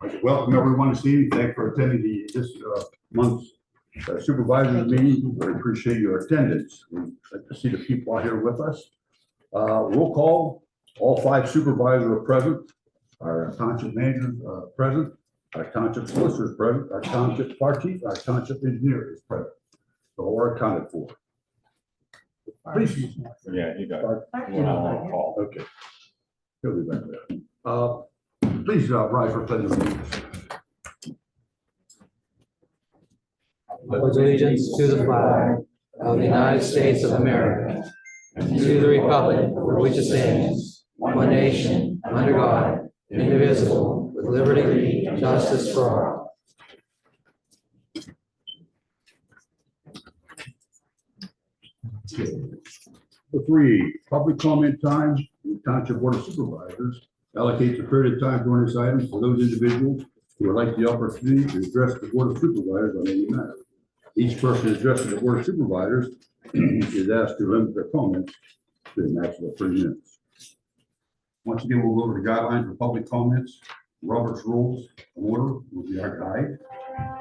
Welcome everyone this evening. Thanks for attending this month's supervisors meeting. We appreciate your attendance. We'd like to see the people out here with us. Roll call. All 5 supervisors are present. Our township manager present. Our township solicitor is present. Our township fire chief, our township engineer is present. So we're accounted for. Please. Yeah, you got it. Okay. He'll be back there. Please rise for pledge of allegiance. Pledge allegiance to the flag of the United States of America and to the republic for which it stands, one nation, under God, indivisible, with liberty and justice for all. Number 3, public comment time. The Township Board of Supervisors allocates a period of time during this item for those individuals who would like the opportunity to address the Board of Supervisors on any matter. Each person addressing the Board of Supervisors is asked to limit their comments to a maximum of 3 minutes. Once again, we'll go over the guidelines for public comments. Robert's Rules of Order will be our guide.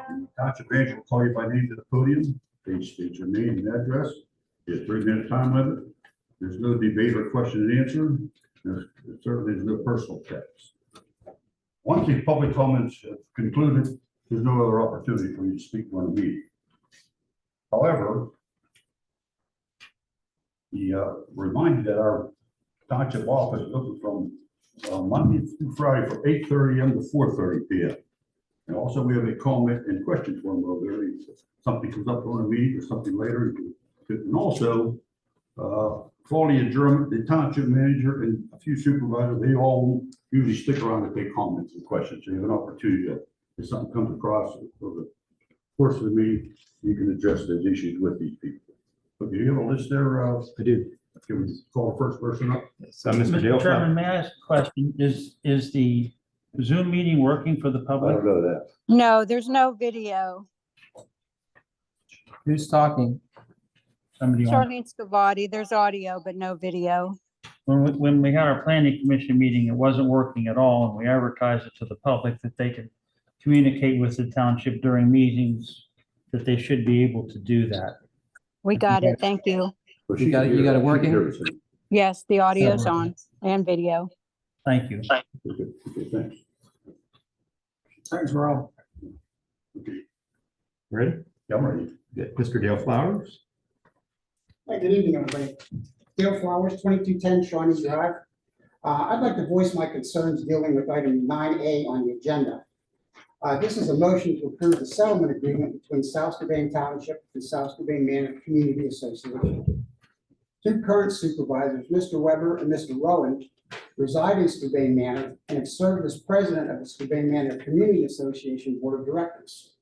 The Township manager will call you by name to the podium. Please state your name and address. There's a 3-minute time limit. There's no debate or question and answer. There certainly is no personal text. Once the public comments have concluded, there's no other opportunity for you to speak on the meeting. However, remind you that our township office is open from Monday through Friday from 8:30 a.m. to 4:30 p.m. And also we have a comment and question form over there. If something comes up on a meeting or something later, and also following the adjournment, the township manager and a few supervisors, they all usually stick around to take comments and questions. So you have an opportunity to, if something comes across over the course of the meeting, you can address those issues with these people. So do you have a list there? I do. Can we call the first person up? So, Mr. Dale. Chairman, may I ask a question? Is the Zoom meeting working for the I public? don't know that. No, there's no video. Who's talking? Somebody on, Charlene Scavati, there's audio, but no video. when we had our planning commission meeting, it wasn't working at all, and we advertised it to the public that they could communicate with the township during meetings, that they should be able to do that. We got it. Thank you. But You got it working? Yes, the audio's on and video. Thank you. Okay, thanks. Thanks, Rob. Okay, Ready? yeah, I'm ready. Mr. Dale Flowers. Hi, good evening, everybody. Dale Flowers, 2210 Shawnee Drive. I'd like to voice my concerns dealing with item 9A on the agenda. This is a motion to approve the settlement agreement between South Steuben Township and South Steuben Manor Community Association. 2 current supervisors, Mr. Weber and Mr. Rowan, reside in Steuben Manor and have served as president of the Steuben Manor Community Association Board of Directors.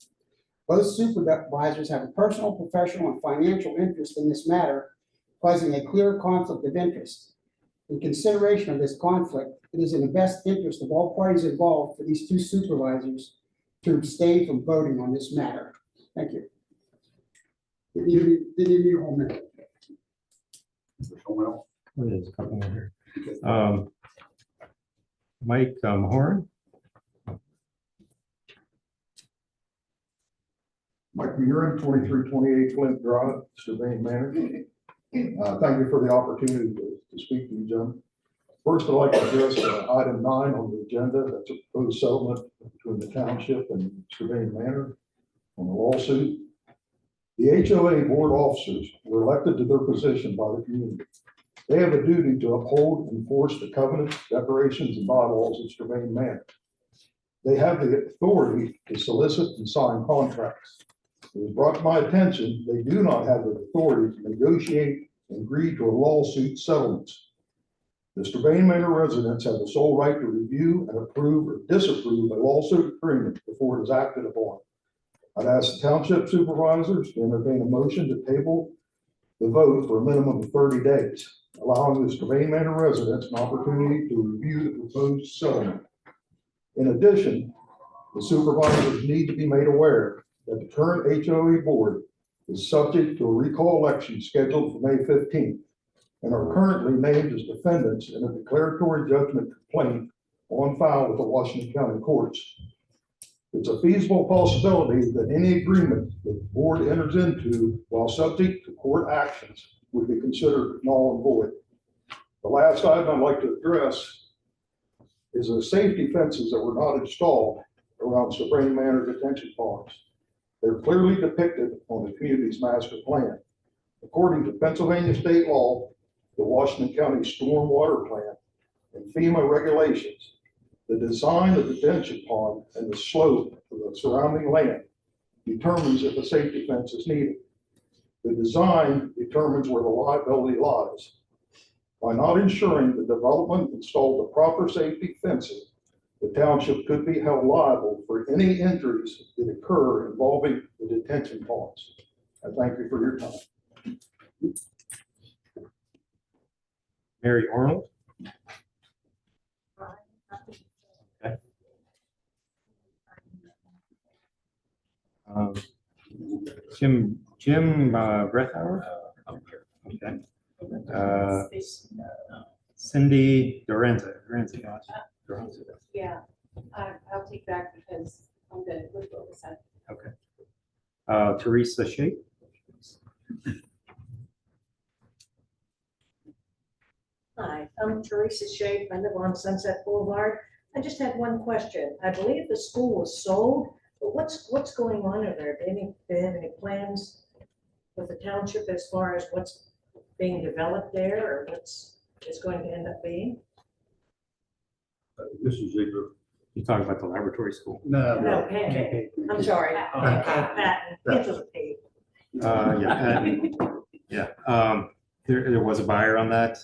Both supervisors have a personal, professional, and financial interest in this matter, causing a clear conflict of interest. In consideration of this conflict, it is in the best interest of all parties involved for these 2 supervisors to abstain from voting on this matter. Thank you. Didn't even need a whole minute. Someone else? There's a couple more here. Mike Horn. Mike Murin, 2328 Flint Drive, Steuben Manor. Thank you for the opportunity to speak to you, Jim. First, I'd like to address item 9 on the agenda. That's a proposed settlement between the township and Steuben Manor on the lawsuit. The HOA board officers were elected to their position by the community. They have a duty to uphold and enforce the covenants, declarations, and bylaws of Steuben Manor. They have the authority to solicit and sign contracts. It was brought to my attention, they do not have the authority to negotiate and agree to a lawsuit settlements. The Steuben Manor residents have the sole right to review and approve or disapprove a lawsuit agreement before it is acted upon. I'd ask the township supervisors to entertain a motion to table the vote for a minimum of 30 days, allowing the Steuben Manor residents an opportunity to review the proposed settlement. In addition, the supervisors need to be made aware that the current HOA board is subject to a recall election scheduled for May 15th and are currently named as defendants in a declaratory judgment complaint on file with the Washington County Courts. It's a feasible possibility that any agreement that the board enters into while subject to court actions would be considered null and void. The last item I'd like to address is the safety fences that were not installed around Sabrina Manor detention ponds. They're clearly depicted on the community's master plan. According to Pennsylvania state law, the Washington County Stormwater Plan, and FEMA regulations, the design of the detention pond and the slope of the surrounding land determines if a safety fence is needed. The design determines where the liability lies. By not ensuring the development installed the proper safety fencing, the township could be held liable for any injuries that occur involving the detention ponds. I thank you for your time. Mary Arnold. Okay. Jim Brethauer. Okay. Cindy Dorenza. Yeah, I'll take that because I'm good with what was said. Okay. Teresa Shape. Hi, I'm Teresa Shape. I live on Sunset Boulevard. I just had one question. I believe the school was sold, but what's going on over there? Do they have any plans with the township as far as what's being developed there or what's it's going to end up being? Mr. Ziegler. You talking about the laboratory school? No, pancake. I'm sorry. Patent. It was a pig. There was a buyer on that.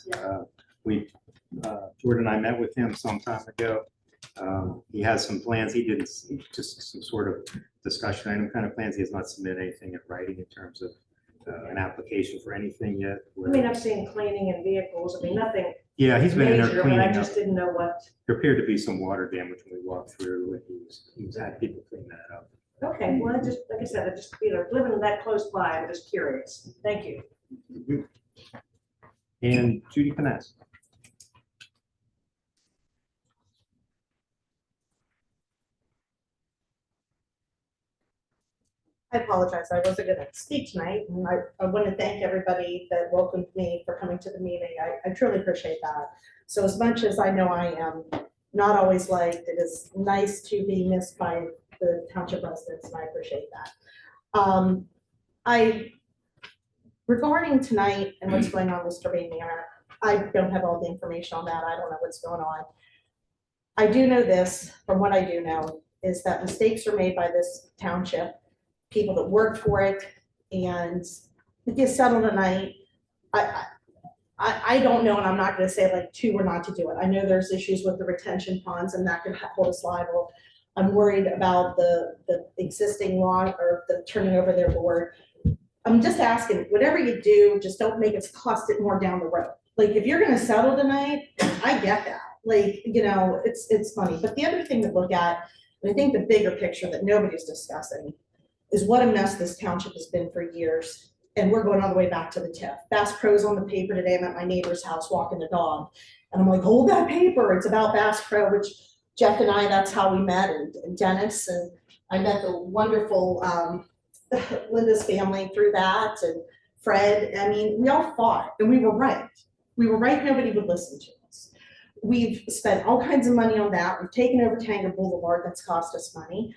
Jordan and I met with him some time ago. He has some plans. He did just some sort of discussion item kind of plans. He has not submitted anything in writing in terms of an application for anything yet. I mean, I've seen cleaning in vehicles. I mean, nothing Yeah, he's been in major, there but cleaning I up. just didn't know what. There appeared to be some water damage when we walked through, and he's had people clean that up. Okay, well, I just, like I said, I just, living that close by, I'm just curious. Thank you. And Judy Panas. I apologize. I wasn't going to speak tonight, and I want to thank everybody that welcomed me for coming to the meeting. I truly appreciate that. So as much as I know I am not always liked, it is nice to be missed by the township residents, and I appreciate that. Regarding tonight and what's going on with Sabrina Manor, I don't have all the information on that. I don't know what's going on. I do know this, from what I do know, is that mistakes are made by this township, people that worked for it, and it gets settled tonight. I don't know, and I'm not gonna say like to or not to do it. I know there's issues with the retention ponds and that could hold us liable. I'm worried about the existing law or the turning over their board. I'm just asking, whatever you do, just don't make it cost it more down the road. Like, if you're gonna settle tonight, I get that. Like, you know, it's funny. But the other thing to look at, and I think the bigger picture that nobody's discussing, is what a mess this township has been for years. And we're going all the way back to the TIF. Bass Pro's on the paper today. I'm at my neighbor's house walking the dog. And I'm like, hold that paper. It's about Bass Pro, which Jeff and I, that's how we met, and Dennis. And I met the wonderful Linda's family through that, and Fred. I mean, we all fought, and we were right. We were right. Nobody would listen to us. We've spent all kinds of money on that. We've taken over Tanger Boulevard. That's cost us money.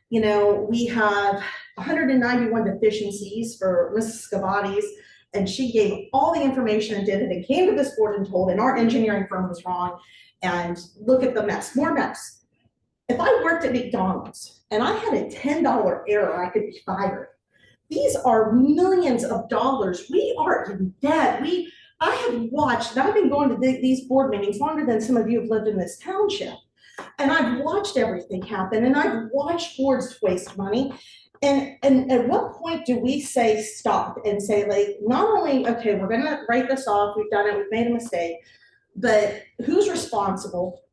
You know, we have 191 deficiencies for Mrs. Scavati's, and she gave all the information and did it and came to this board and told, and our engineering firm was wrong, and look at the mess, more mess. If I worked at McDonald's and I had a $10 error, I could be fired. These are millions of dollars. We are in debt. I have watched, and I've been going to these board meetings longer than some of you have lived in this township. And I've watched everything happen, and I've watched boards waste money. And at what point do we say stop and say, like, not only, okay, we're gonna write this off, we've done it, we've made a mistake, but who's responsible?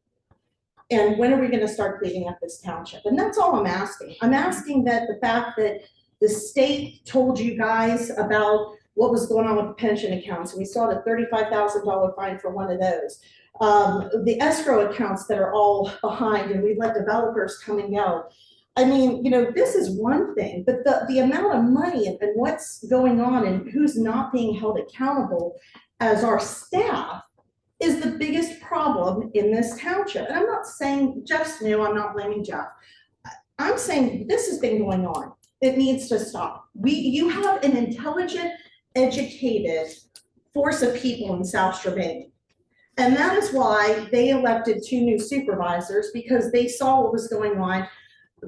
And when are we gonna start cleaning up this township? And that's all I'm asking. I'm asking that the fact that the state told you guys about what was going on with the pension accounts, and we saw a $35,000 fine for one of those. The escrow accounts that are all behind, and we've let developers come and go. I mean, this is one thing, but the amount of money and what's going on and who's not being held accountable as our staff is the biggest problem in this township. And I'm not saying Jeff's new, I'm not blaming Jeff. I'm saying this has been going on. It needs to stop. You have an intelligent, educated force of people in South Strabane. And that is why they elected 2 new supervisors, because they saw what was going on.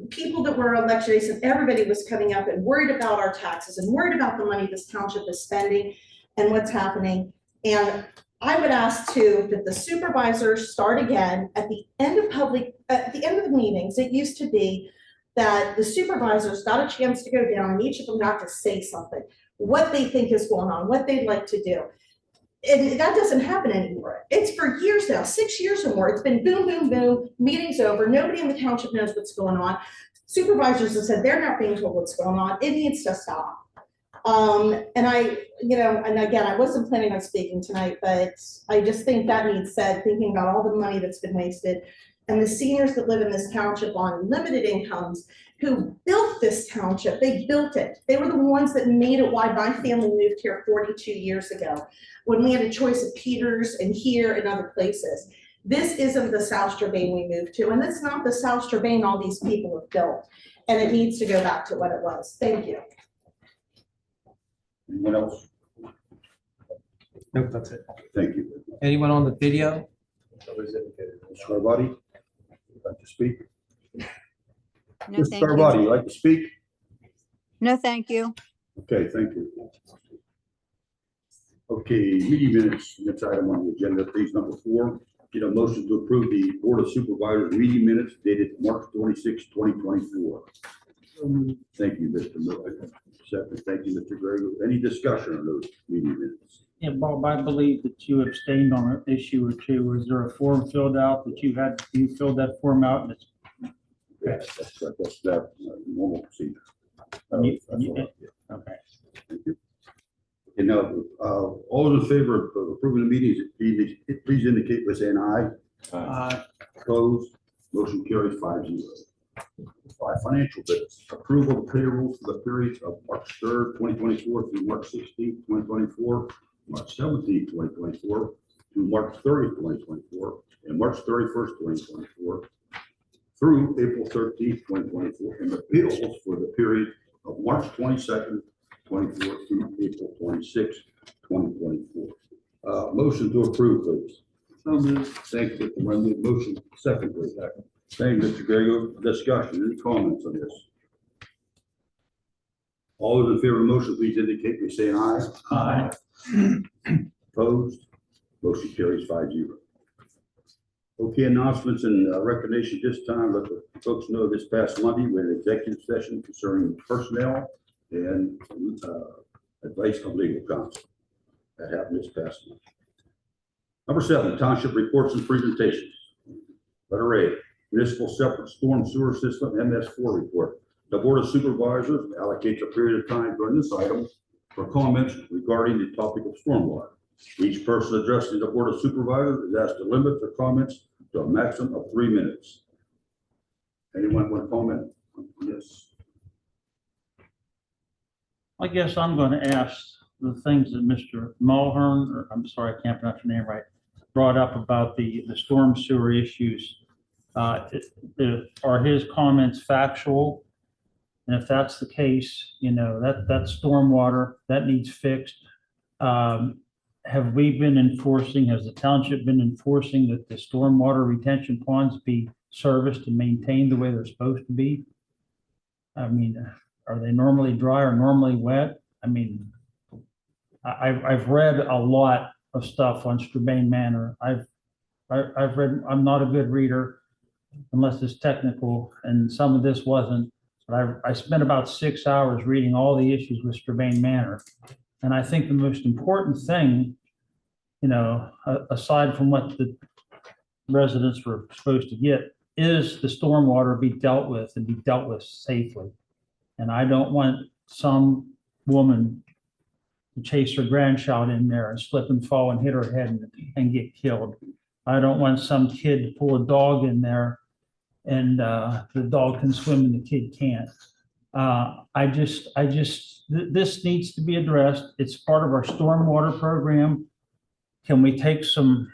People that were elected, they said everybody was coming up and worried about our taxes and worried about the money this township is spending and what's happening. And I would ask too that the supervisors start again at the end of the meetings. It used to be that the supervisors got a chance to go down and each of them got to say something, what they think is going on, what they'd like to do. And that doesn't happen anymore. It's for years now, 6 years or more. It's been boom, boom, boom, meeting's over. Nobody in the township knows what's going on. Supervisors have said they're not being told what's going on. It needs to stop. And again, I wasn't planning on speaking tonight, but I just think that needs said, thinking about all the money that's been wasted and the seniors that live in this township on limited incomes who built this township. They built it. They were the ones that made it why my family moved here 42 years ago, when we had a choice of Peters and here and other places. This isn't the South Strabane we moved to, and it's not the South Strabane all these people have built. And it needs to go back to what it was. Thank you. Anyone else? Nope, that's it. Thank you. Anyone on the video? Mr. Scarvati, would like to speak? No, Mr. thank you. Scarvati, you like to speak? No, thank you. Okay, thank you. Okay, meeting minutes, next item on the agenda, please, number 4. Get a motion to approve the Board of Supervisors meeting minutes dated March 26, 2024. Thank you, Mr. Miller. Second, thank you, Mr. Grego. Any discussion on those meeting minutes? Yeah, Bob, I believe that you abstained on an issue or two. Was there a form filled out that you filled that form out? And it's Yes, that's that normal procedure. You- That's all right. okay. Thank you. And now, all those in favor of approving the meetings, please indicate by saying aye. Opposed, motion carries 5-0. 5, financial business. Approval of payroll for the periods of March 3rd, 2024 through March 16th, 2024, March 17th, 2024, through March 30th, 2024, and March 31st, 2024, through April 13th, 2024, and the bills for the period of March 22nd, 2024 through April 26th, 2024. Motion to approve, please. Thank you, Mr. Wendell. Motion second, please. Thank you, Mr. Grego. Discussion, any comments on this? All those in favor of the motion, please indicate by saying aye. Aye. Opposed? Motion carries 5-0. Okay, announcements and recognition this time. Let the folks know this past Monday, we had an executive session concerning personnel and advice of legal counsel. That happened this past month. Number 7, township reports and presentations. Letter A, municipal separate storm sewer system MS4 report. The Board of Supervisors allocates a period of time during this item for comments regarding the topic of stormwater. Each person addressing the Board of Supervisors is asked to limit their comments to a maximum of 3 minutes. Anyone want to comment on this? I guess I'm going to ask the things that Mr. Mulhern, or I'm sorry, I can't pronounce your name right, brought up about the storm sewer issues. Are his comments factual? And if that's the case, that stormwater, that needs fixed. Have we been enforcing, has the township been enforcing that the stormwater retention ponds be serviced and maintained the way they're supposed to be? I mean, are they normally dry or normally wet? I mean, I've read a lot of stuff on Strabane Manor. I've read, I'm not a good reader unless it's technical, and some of this wasn't, but I spent about 6 hours reading all the issues with Strabane Manor. And I think the most important thing, aside from what the residents were supposed to get, is the stormwater be dealt with and be dealt with safely. And I don't want some woman to chase her grandchild in there and slip and fall and hit her head and get killed. I don't want some kid to pull a dog in there the dog can swim and the kid can't. This needs to be addressed. It's part of our stormwater program. Can we take some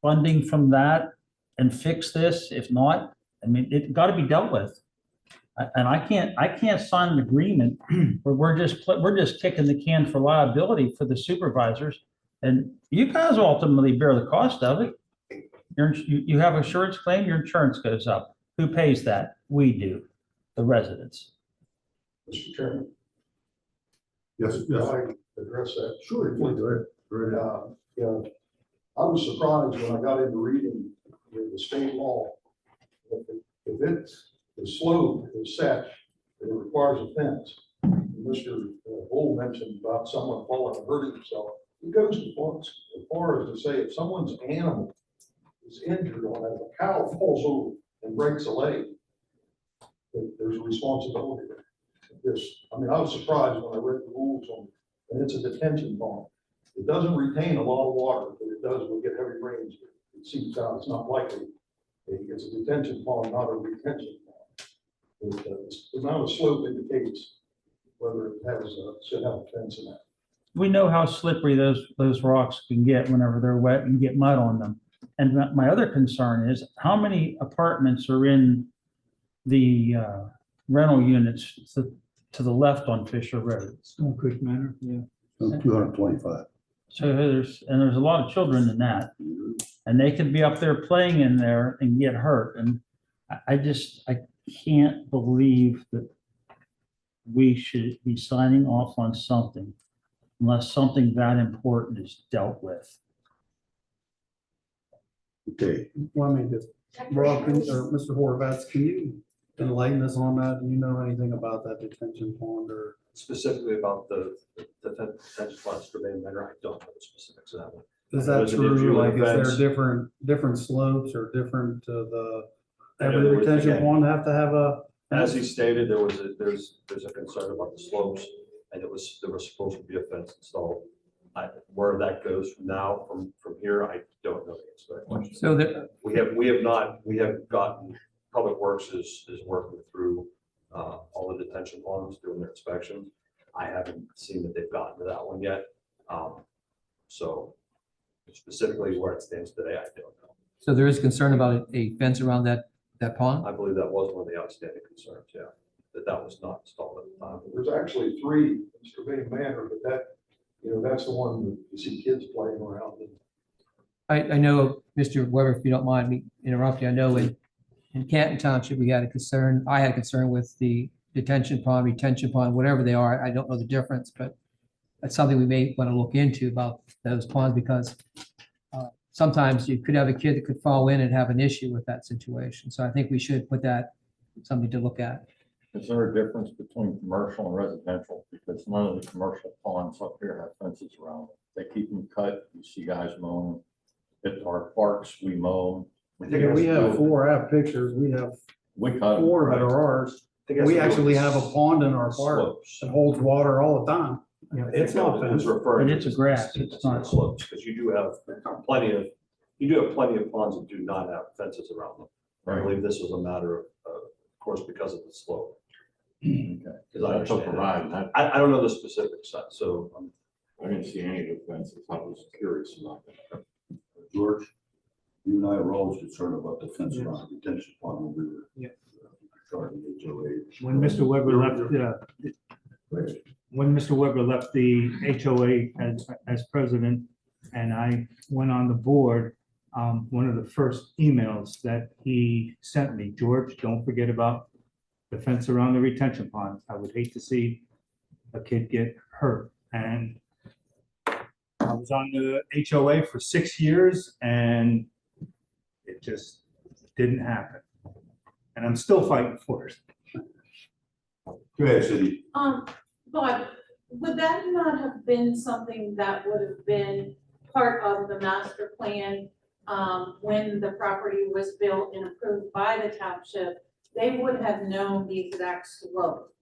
funding from that and fix this? If not, I mean, it's got to be dealt with. And I can't sign an agreement where we're just kicking the can for liability for the supervisors. And you guys ultimately bear the cost of it. You have insurance claim, your insurance goes up. Who pays that? We do, the residents. Mr. Chairman, Yes, can yes, I address that? sure, please, go ahead. Go ahead. Yeah, I was surprised when I got into reading the state law. If the slope is set, it requires a fence. Mr. Bull mentioned about someone falling and hurting himself. It goes as far as to say if someone's animal is injured on it, if a cow falls over and breaks a leg, that there's a responsibility there. I mean, I was surprised when I read the rules on, and it's a detention pond. It doesn't retain a lot of water, but it does when we get heavy rains. It seeps out. It's not likely. It's a detention pond, not a retention pond. The amount of slope indicates whether it should have a fence in that. We know how slippery those rocks can get whenever they're wet and get mud on them. And my other concern is how many apartments are in the rental units to the left on Fisher Road? Stone Creek Manor, yeah. 225. So there's a lot of children in that, and they could be up there playing in there and get hurt. And I can't believe that we should be signing off on something unless something that important is dealt with. Okay, Well, I mean, just, Rob, or Mr. Horvath, can you enlighten us on that? Do you know anything about that detention pond or? Specifically about the detention pond Strabane Manor, I don't know the specifics of that one. Is I know that there's an issue true? with Like, is events. there different slopes or different, I know every there was, retention again, pond have to have a? As he stated, there's a concern about the slopes, and there was supposed to be a fence installed. Where that goes from now, from here, I don't know the answer to that question. So that, We have gotten, Public Works is working through all the detention ponds, doing their inspections. I haven't seen that they've gotten to that one yet. So specifically where it stands today, I don't know. so there is concern about a fence around that pond? I believe that was one of the outstanding concerns, yeah, that was not installed at the time. There's actually 3 in Strabane Manor, but that's the one that you see kids playing around in. I know, Mr. Weber, if you don't mind me interrupting, I know in Canton Township, I had a concern with the detention pond, retention pond, whatever they are. I don't know the difference, but that's something we may want to look into about those ponds, because sometimes you could have a kid that could fall in and have an issue with that situation. So I think we should put that, something to look at. Is there a difference between commercial and residential? Because none of the commercial ponds up here have fences around them. They keep them cut. You see guys mowing. At our parks, we mow. Yeah, we have 4, I have pictures, we have We cut 4 that them. are ours. I think We that's actually the have a pond in our park slopes. that holds water all the time. It's not It's fenced. referring. But it's a grass, it's not- slopes, because you do have plenty of ponds that do not have fences around them. I Right. believe this was a matter of course, because of the slope. Okay. Because I I took a understand. ride and I don't know the specifics, so I didn't see any of the fences. I was curious about that. George, you and I were always concerned about the fence around the detention pond when we were. Yeah. Starting the HOA. When Mr. Weber left the HOA as president, and I went on the board, one of the first emails that he sent me, George, don't forget about the fence around the retention pond. I would hate to see a kid get hurt. And I was on the HOA for 6 years, and it just didn't happen. And I'm still fighting for it. Go ahead, Cindy. But would that not have been something that would have been part of the master plan, when the property was built and approved by the township? They would have known the exact slope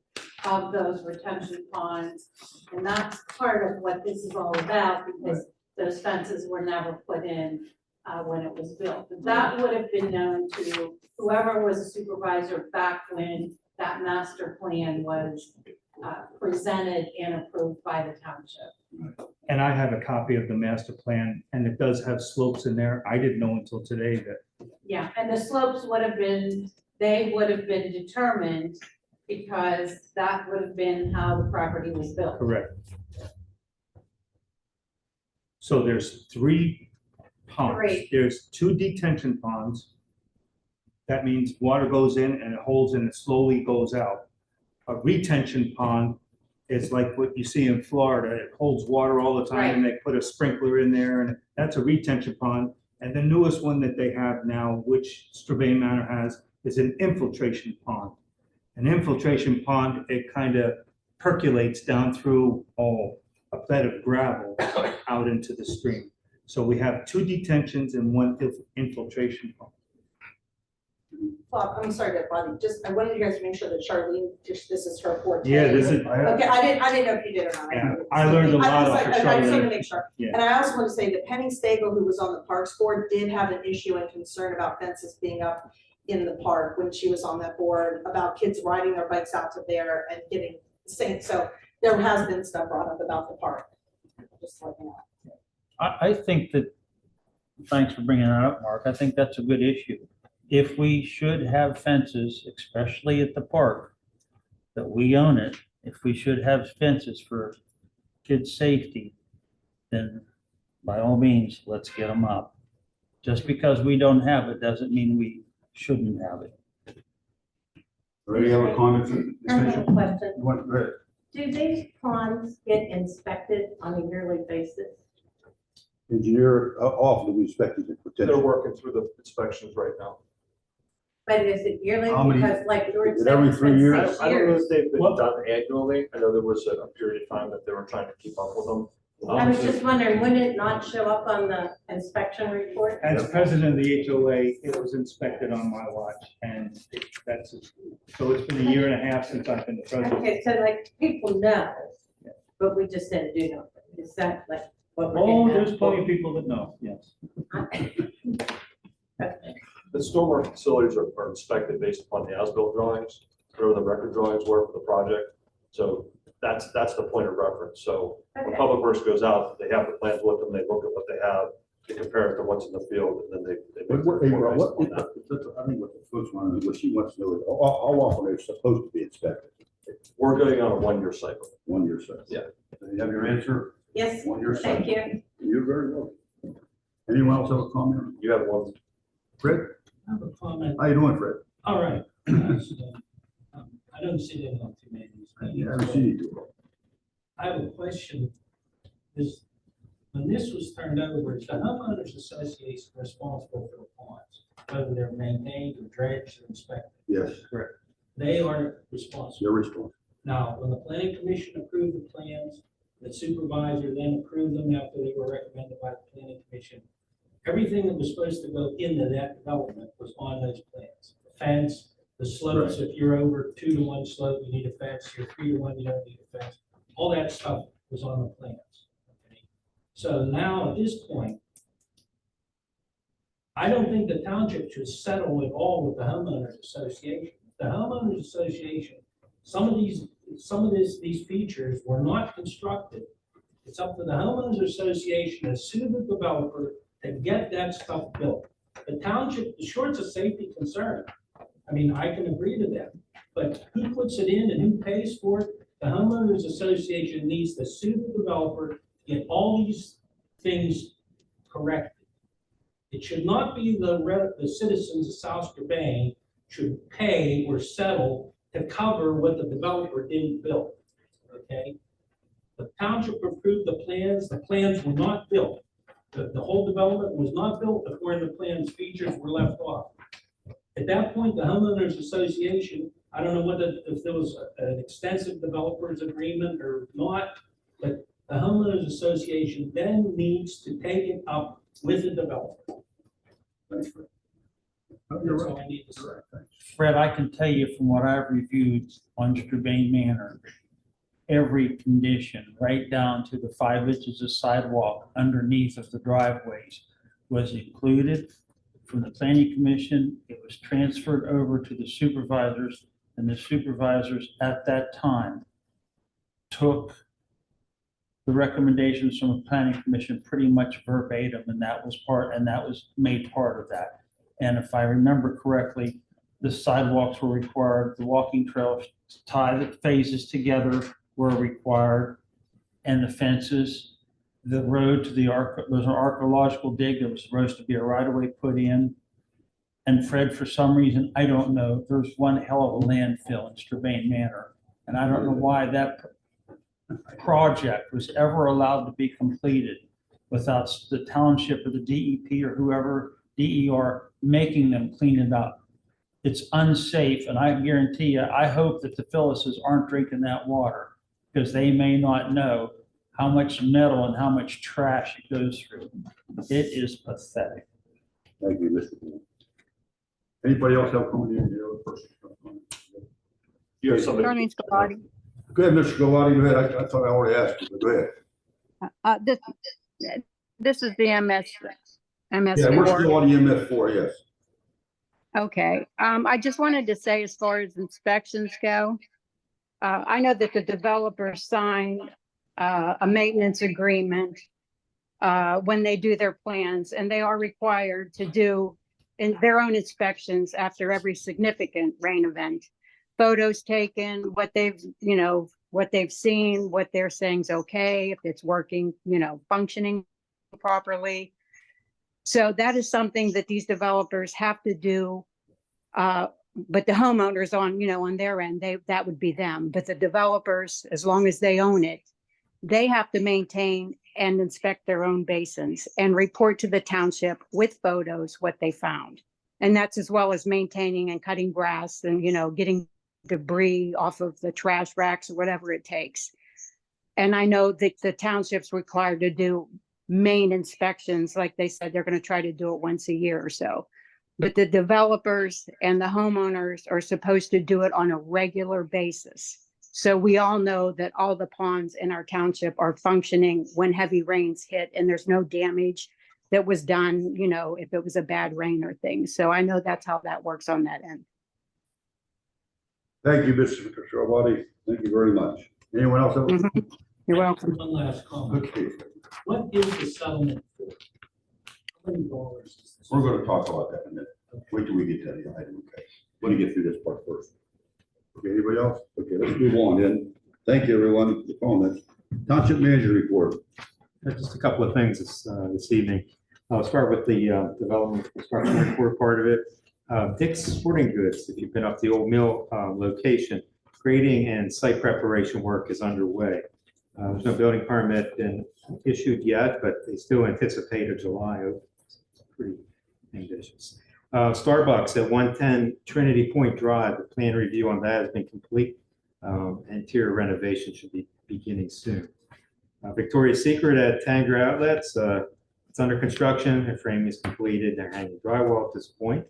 of those retention ponds. And that's part of what this is all about, because those fences were never put in. when it was built. But that would have been known to whoever was a supervisor back when that master plan was presented and approved by the township. And I have a copy of the master plan, and it does have slopes in there. I didn't know until today that. Yeah, and the slopes would have been, they would have been determined because that would have been how the property was built. Correct. So there's 3 ponds. Three. There's 2 detention ponds. That means water goes in and it holds and it slowly goes out. A retention pond is like what you see in Florida. It holds water all the time and they put a sprinkler in there, and that's a retention pond. And the newest one that they have now, which Strabane Manor has, is an infiltration pond. An infiltration pond, it kind of percolates down through a bed of gravel out into the stream. So we have 2 detentions and 1 infiltration pond. Bob, I'm sorry to bother you, just, I wanted you guys to make sure that Charlene, this is her forte. Yeah, this is, Okay, I didn't know if you did or not. yeah, I learned a lot I off of just wanted to Charlene. make sure. Yeah. And I also want to say that Penny Stagel, who was on the Parks Board, did have an issue and concern about fences being up in the park when she was on that board, about kids riding their bikes out to there and getting sick. So there has been stuff brought up about the park. Just like, you know. I think that, thanks for bringing that up, Mark. I think that's a good issue. If we should have fences, especially at the park, that we own it, if we should have fences for kids' safety, then by all means, let's get them up. Just because we don't have it doesn't mean we shouldn't have it. Any other comments? I have a question. Go ahead. Do these ponds get inspected on a yearly basis? Engineer, often we inspect the They're potential. working through the inspections right now. But is it yearly? How many- Because like George is it said, every it's 3 been years? 6 I don't know years. if they've been done annually. I know there was a period of time that they were trying to keep up with them. I was just wondering, wouldn't it not show up on the inspection report? As president of the HOA, it was inspected on my watch, and so it's been a year and a half since I've been the president. Okay, so like people know, but we just didn't do nothing. Is that like what we're Oh, getting at? there's plenty of people that know, yes. The stormwater facilities are inspected based upon the as-built drawings, whatever the record drawings were for the project. So that's the point of reference. So when Okay. Public Works goes out, they have the plans with them, they look at what they have, they compare it to what's in the field, and then they make What, their hey, report Rob, based upon that. I think what the folks want, what she wants to know is, how often are they supposed to be inspected? We're going on a 1-year cycle. 1 year cycle. Yeah. Do you have your answer? Yes, 1 year cycle. thank you. You're very welcome. Anyone else have a comment? You have one. Fred, I have a comment. how you doing, Fred? All right. I don't see them on too many. Yeah, I haven't seen you. I have a question. Is, when this was turned over, is the homeowners association responsible for the ponds? Whether they're maintained or dredged or inspected? Yes, Correct. They are responsible. you're responsible. Now, when the planning commission approved the plans, the supervisor then approved them after they were recommended by the planning commission. Everything that was supposed to go into that development was on those plans. The fence, the slopes, if you're over 2-to-1 slope, you need a fence, you're 3-to-1, you don't need a fence. All that stuff was on the plans. Okay? So now at this point, I don't think the township should settle it all with the homeowners association. The homeowners association, some of these features were not constructed. It's up to the homeowners association to sue the developer to get that stuff built. The township, sure, it's a safety concern. I mean, I can agree to that, but who puts it in and who pays for it? The homeowners association needs to sue the developer to get all these things corrected. It should not be the citizens of South Strabane should pay or settle to cover what the developer didn't build, okay? The township approved the plans were not built. The whole development was not built according to plans, features were left off. At that point, the homeowners association, I don't know if there was an extensive developers agreement or not, but the homeowners association then needs to take it up with the developer. Thanks, Fred. That's all I need to say. Fred, I can tell you from what I've reviewed on Strabane Manor, every condition, right down to the 5 inches of sidewalk underneath of the driveways, was included from the planning commission. It was transferred over to the supervisors, and the supervisors at that time took the recommendations from the planning commission pretty much verbatim, and that was made part of that. And if I remember correctly, the sidewalks were required, the walking trails to tie the phases together were required, and the fences, the road to the there's an archaeological dig that was supposed to be a right-of-way put in. And Fred, for some reason, I don't know, there's one hell of a landfill in Strabane Manor. And I don't know why that project was ever allowed to be completed without the township or the DEP or whoever, DER, making them clean it up. It's unsafe, and I guarantee you, I hope that the Phyllises aren't drinking that water, because they may not know how much metal and how much trash it goes through. It is pathetic. Thank you, Mr. Moore. Anybody else have comment in here? You have somebody. Darlene Scalati. Go ahead, Mr. Galati, go ahead. I thought I already asked you, but go ahead. This is the MS Yeah, we're board. still on the MS4, yes. Okay, I just wanted to say, as far as inspections go, I know that the developers signed a maintenance agreement when they do their plans, and they are required to do in their own inspections after every significant rain event. Photos taken, what they've, what they've seen, what they're saying is okay, if it's working, functioning properly. So that is something that these developers have to do. But the homeowners on their end, that would be them. But the developers, as long as they own it, they have to maintain and inspect their own basins and report to the township with photos what they found. And that's as well as maintaining and cutting grass and, getting debris off of the trash racks or whatever it takes. And I know that the township's required to do main inspections. Like they said, they're going to try to do it once a year or so. But the developers and the homeowners are supposed to do it on a regular basis. So we all know that all the ponds in our township are functioning when heavy rains hit, and there's no damage that was done, if it was a bad rain or thing. So I know that's how that works on that end. Thank you, Mr. Galati. Thank you very much. Anyone else? You're welcome. One last comment. Okay, What is the settlement for? How many dollars is this? we're going to talk about that in a minute. Wait till we get to the item, okay? Let me get through this part first. Okay, anybody else? Okay, let's move on then. Thank you, everyone, for the comments. Township manager report. Just a couple of things this evening. I'll start with the development construction report part of it. Dick's Sporting Goods, if you've been up the old mill location, grading and site preparation work is underway. There's no building permit been issued yet, but they still anticipate a July opening. It's pretty ambitious. Starbucks at 110 Trinity Point Drive, the plan review on that has been complete. Interior renovation should be beginning soon. Victoria's Secret at Tanger Outlets, it's under construction. The frame is completed. They're hanging drywall at this point.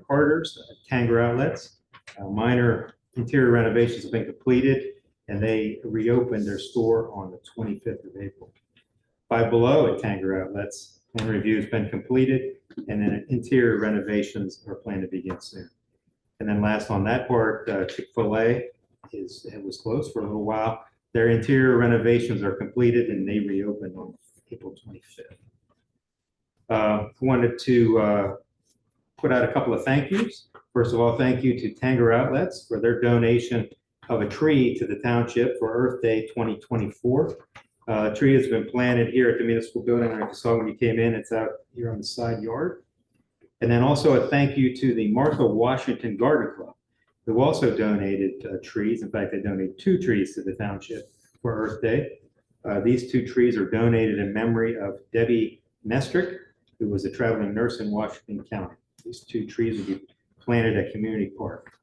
Carter's at Tanger Outlets, minor interior renovations have been completed, and they reopened their store on the 25th of April. Five Below at Tanger Outlets, and review has been completed, and then interior renovations are planned to begin soon. And then last on that part, Chick-fil-A was closed for a little while. Their interior renovations are completed, and they reopened on April 25th. Wanted to put out a couple of thank yous. First of all, thank you to Tanger Outlets for their donation of a tree to the township for Earth Day 2024. A tree has been planted here at the municipal building. I saw when you came in, it's out here on the side yard. And then also a thank you to the Martha Washington Garden Club, who also donated trees. In fact, they donated 2 trees to the township for Earth Day. These 2 trees are donated in memory of Debbie Mestrick, who was a traveling nurse in Washington County. These 2 trees will be planted at Community Park.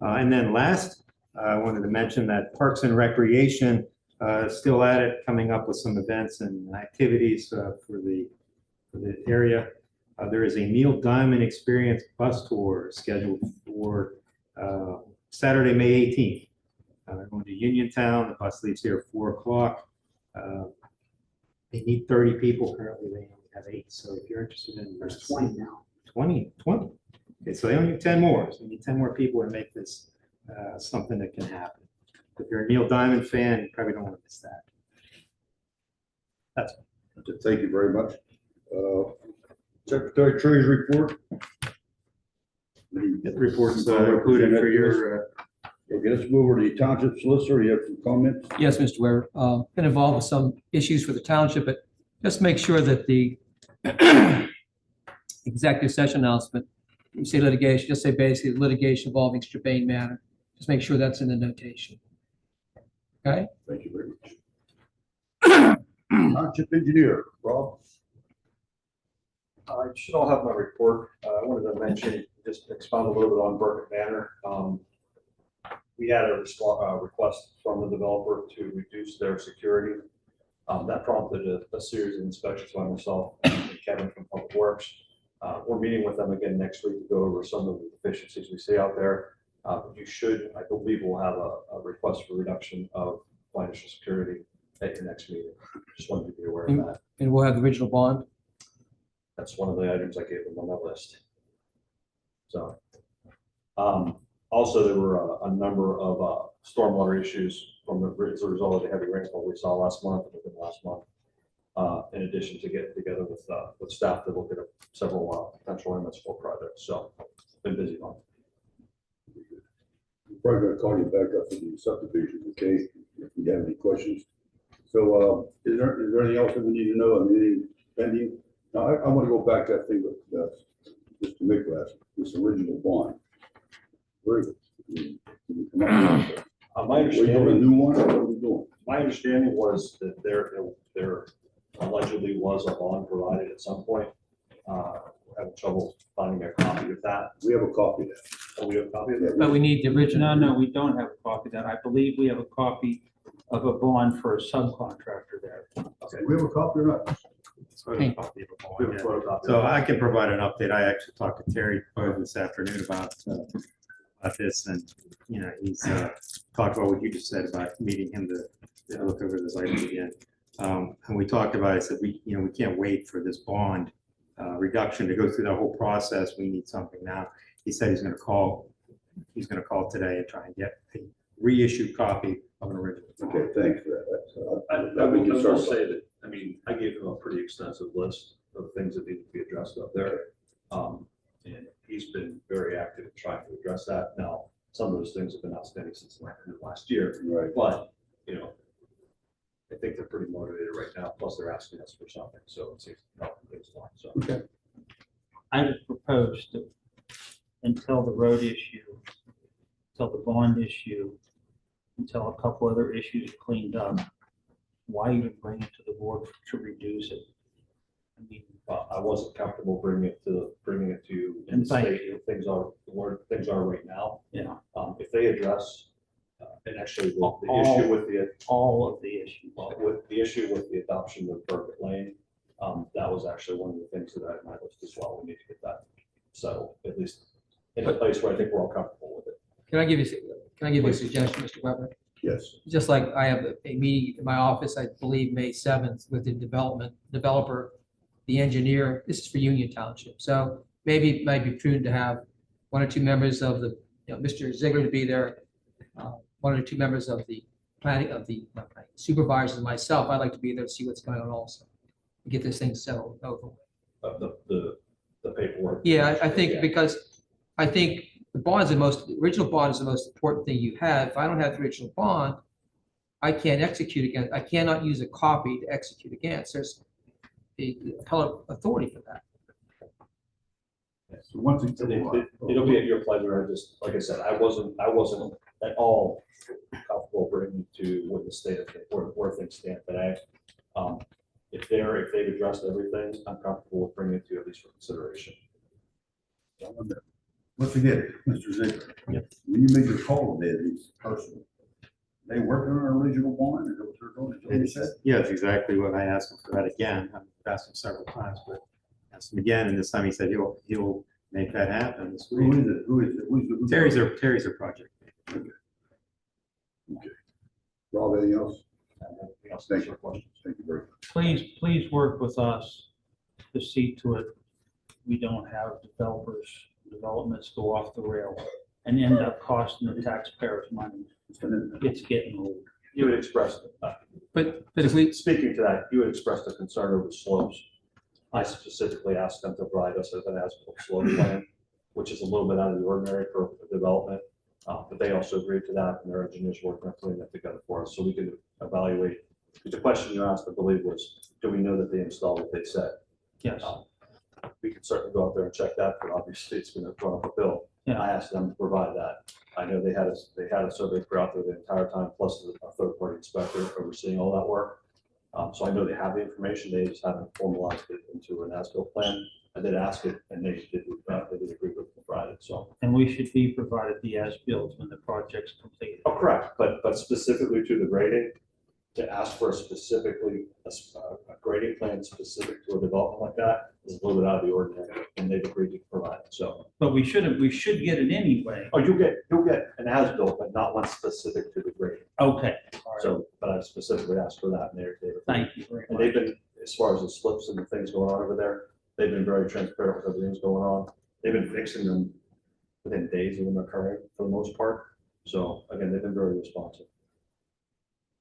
And then last, I wanted to mention that Parks and Recreation still at it, coming up with some events and activities for the area. There is a Neil Diamond Experience bus tour scheduled for Saturday, May 18th. Going to Uniontown. The bus leaves here at 4 o'clock. They need 30 people. Currently, they only have 8, so if you're interested in. There's 20 now. 20. Okay, so they only need 10 more, so we need 10 more people to make this something that can happen. If you're a Neil Diamond fan, you probably don't want to miss that. That's Thank you very much. Secretary Treasurer's report. The report's included for your. Okay, let's move over to the township solicitor. You have some comments? Yes, Mr. Weber, been involved with some issues for the township, but just make sure that the executive session announcement, you say litigation, just say basically litigation involving Strabane Manor. Just make sure that's in the notation. Okay? Thank you very much. Township engineer, Rob. I should all have my report. I wanted to mention, just expound a little bit on Burkett Manor. We had a request from the developer to reduce their security. That prompted a series of inspections by myself and Kevin from Public Works. We're meeting with them again next week to go over some of the deficiencies we see out there. You should, I believe, we'll have a request for reduction of financial security at your next meeting. Just wanted to be aware of that. And we'll have the original bond. That's one of the items I gave them on that list. So, also there were a number of stormwater issues as a result of the heavy rainfall we saw last month and within last month. In addition to getting together with staff to look at several potential MS4 projects. So, it's been a busy month. We're probably gonna call you back up for the subdivision, okay, if you have any questions. So, is there anything else that we need to know? Anything pending? Now, I want to go back to that thing with Mr. Miklas, this original bond. Where is it? Can you come up with it? My Are we doing a understanding, new one, or what are we doing? my understanding was that there allegedly was a bond provided at some point. Having trouble finding a copy of that. We have a copy of that. Oh, we have a copy of that? But we need the original. No, we don't have a copy of that. I believe we have a copy of a bond for a subcontractor there. Okay. We have a copy or not? We have a photocopy. So I can provide an update. I actually talked to Terry this afternoon about this, and he's talked about what you just said about meeting him to look over this item again. And we talked about it. I said we can't wait for this bond reduction to go through that whole process. We need something now. He said he's going to call. He's going to call today and try and get a reissued copy of an original. Okay, thanks for that. I will say that, I mean, I gave him a pretty extensive list of things that need to be addressed up there. And he's been very active in trying to address that. Now, some of those things have been outstanding since last year. Right. But, I think they're pretty motivated right now, plus they're asking us for something, so it seems to help things along, so. Okay. I would propose to, until the road issue, until the bond issue, until a couple other issues are cleaned up, why even bring it to the board to reduce it? I mean, I wasn't comfortable bringing it to you in the And thank state, things are right now. yeah, If they address, and actually the All- issue with the, all of the issues. with the issue with the adoption of Burkett Lane, that was actually one of the things that I had on my list as well. We need to get that settled, at least in a place where I think we're all comfortable with it. Can I give you a suggestion, Mr. Weber? Yes. Just like I have a meeting in my office, I believe, May 7th with the developer, the engineer. This is for Union Township. So maybe it might be prudent to have one or two members of the, Mr. Ziegler to be there, one or two members of the planning, not planning, supervisors, and myself. I'd like to be there to see what's going on also. Get this thing settled over. The paperwork. Yeah, I think because I think the original bond is the most important thing you have. If I don't have the original bond, I can't execute against, I cannot use a copy to execute against. There's the appellate authority for that. So once it's. It'll be at your pleasure. I just, like I said, I wasn't at all comfortable bringing to what the state of where things stand today. If they've addressed everything, I'm comfortable with bringing it to you at least for consideration. Once again, Mr. Ziegler. Yep. When you make your call today, these person, they working on an original bond, is that what they're doing? Is that what you said? Yeah, it's exactly what I asked him for that again. I've asked him several times, but asked him again, and this time he said he'll make that happen this week. Who is it? Who is it? Who's Terry's our project. Okay. Rob, anything else? Anything else? Thank you. Thank you very much. Please work with us to see to it we don't have developments go off the rail and end up costing the taxpayers money. It's getting old. You would express, But if we, speaking to that, you had expressed a concern over slopes. I specifically asked them to provide us with an as-built slope plan, which is a little bit out of the ordinary for development. But they also agreed to that, and their engineers working on putting that together for us, so we can evaluate. The question you asked, I believe, was, do we know that they installed what they said? Yes. We can certainly go out there and check that, but obviously it's gonna run up a bill. Yeah. I asked them to provide that. I know they had a survey crew out there the entire time, plus a third-party inspector overseeing all that work. So I know they have the information, they just haven't formalized it into an as-built plan. I did ask it, and they did agree to provide it, so. And we should be provided the as-built when the project's completed. Oh, correct, but specifically to the grading, to ask for a grading plan specific to a development like that is a little bit out of the ordinary, and they've agreed to provide it, so. But we should get it anyway. Oh, you'll get an as-built, but not one specific to the grading. Okay. So, but I specifically asked for that, and they've. Thank you very And much. they've been, as far as the slips and the things going on over there, they've been very transparent with everything's going on. They've been fixing them within days of them occurring for the most part. So again, they've been very responsive.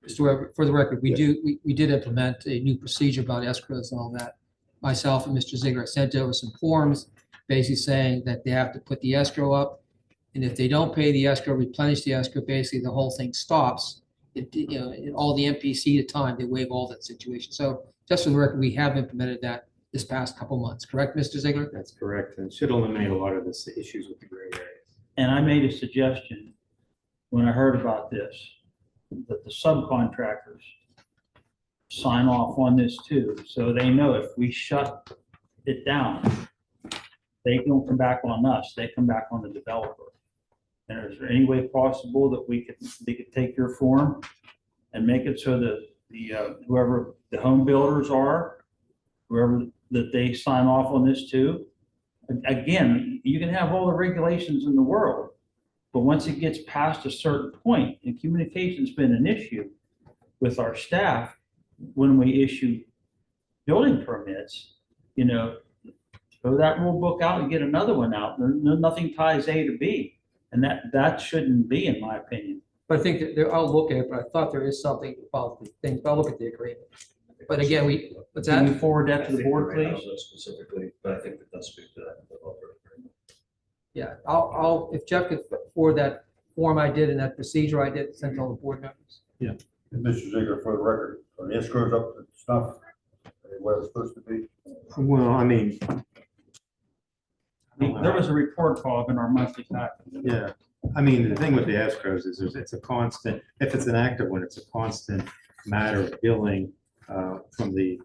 for the record, we did implement a new procedure about escrows and all that. Myself and Mr. Ziegler sent over some forms basically saying that they have to put the escrow up. And if they don't pay the escrow, replenish the escrow, basically the whole thing stops. All the MPC at time, they waive all that situation. So just for the record, we have implemented that this past couple months, correct, Mr. Ziegler? That's correct, and it should eliminate a lot of the issues with the gray areas. And I made a suggestion when I heard about this, that the subcontractors sign off on this too, so they know if we shut it down, they don't come back on us, they come back on the developer. And is there any way possible that they could take your form and make it so that whoever the home builders are, whoever that they sign off on this too? Again, you can have all the regulations in the world, but once it gets past a certain point, and communication's been an issue with our staff when we issue building permits, throw that rule book out and get another one out. Nothing ties A to B, and that shouldn't be, in my opinion. But I think that I'll look at it, but I thought there is something about the thing, but I'll look at the agreement. But again, what's Can that? you forward that to the board, I don't please? know specifically, but I think that does speak to that developer agreement. Yeah, if Jeff could forward that form I did and that procedure I did, send to all the board members. And Mr. Ziegler, for the record, are the escrows up to stuff? Where it's supposed to be? Well, I mean. There was a report call in our monthly packet. Yeah, I mean, the thing with the escrows is it's a constant, if it's an active one, it's a constant matter of billing from the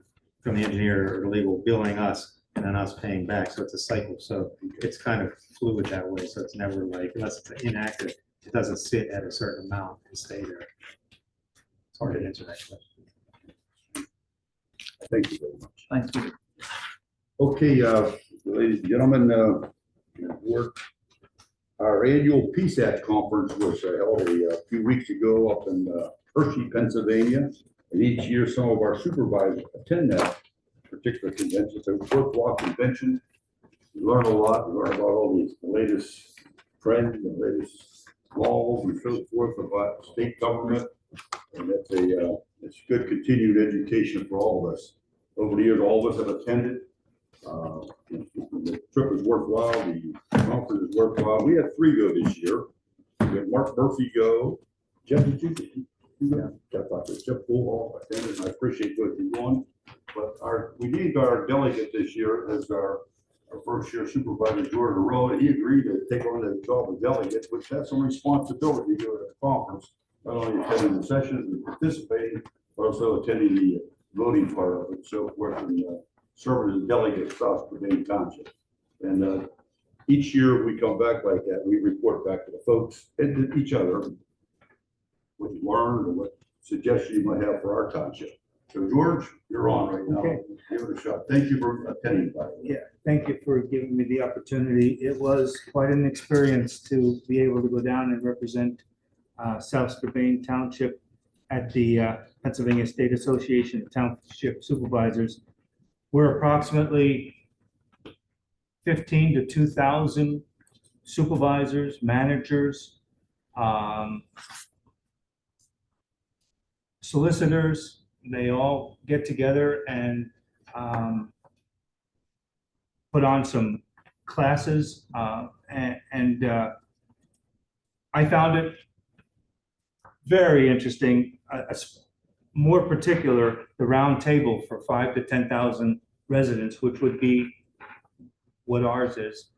engineer or the legal billing us and then us paying back. So it's a cycle. So it's kind of fluid that way. So it's never like, unless it's inactive, it doesn't sit at a certain amount and stay there. It's hard to answer that question. Thank you very much. Thank you. Okay, ladies and gentlemen, our annual PSAT conference was held a few weeks ago up in Hershey, Pennsylvania. And each year, some of our supervisors attend that particular convention. It's a worthwhile convention. We learn a lot. We learn about all the latest trends, the latest laws and so forth about state government. And it's good continued education for all of us. Over the years, all of us have attended. The trip is worthwhile. The conference is worthwhile. We had 3 go this year. We had Mark Murphy go. Jeff, did you? Yeah, Jeff Bullhall attended, and I appreciate what you won. But we named our delegate this year as our first year supervisor, George Rowe, and he agreed to take on the job of delegate, which has some responsibility to go to the conference, not only attending the sessions and participating, but also attending the voting part of it, so forth, and serving as a delegate across Virginia Township. And each year we come back like that, we report back to the folks and to each other what you learned or what suggestions you might have for our township. So George, you're on right now. Okay. Give it a shot. Thank you for attending. By the way. Yeah, thank you for giving me the opportunity. It was quite an experience to be able to go down and represent South Strabane Township at the Pennsylvania State Association of Township Supervisors we're approximately 15 to 2,000 supervisors, managers, solicitors. They all get together and put on some classes, and I found it very interesting. More particular, the round table for 5 to 10,000 residents, which would be what ours is,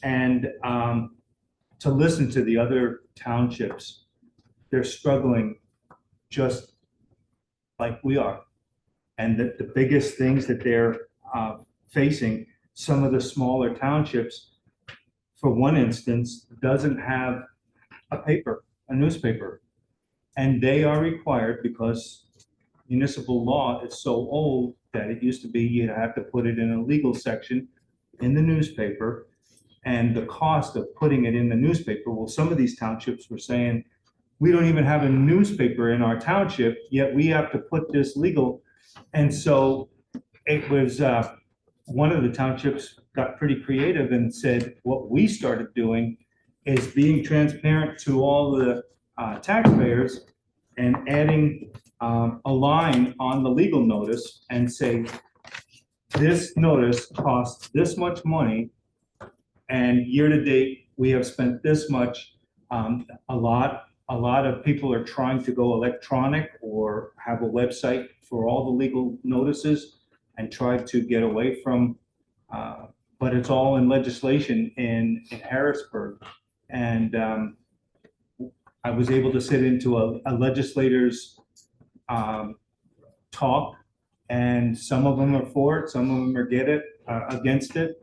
and to listen to the other townships. They're struggling just like we are, and the biggest things that they're facing. Some of the smaller townships, for one instance, doesn't have a newspaper. And they are required, because municipal law is so old that it used to be you'd have to put it in a legal section in the newspaper. And the cost of putting it in the newspaper, well, some of these townships were saying, we don't even have a newspaper in our township, yet we have to put this legal. And so it was, one of the townships got pretty creative and said, what we started doing is being transparent to all the taxpayers and adding a line on the legal notice and say, this notice costs this much money, and year to date, we have spent this much. A lot of people are trying to go electronic or have a website for all the legal notices and try to get away from, but it's all in legislation in Harrisburg. And I was able to sit into a legislator's talk, and some of them are for it, some of them are against it.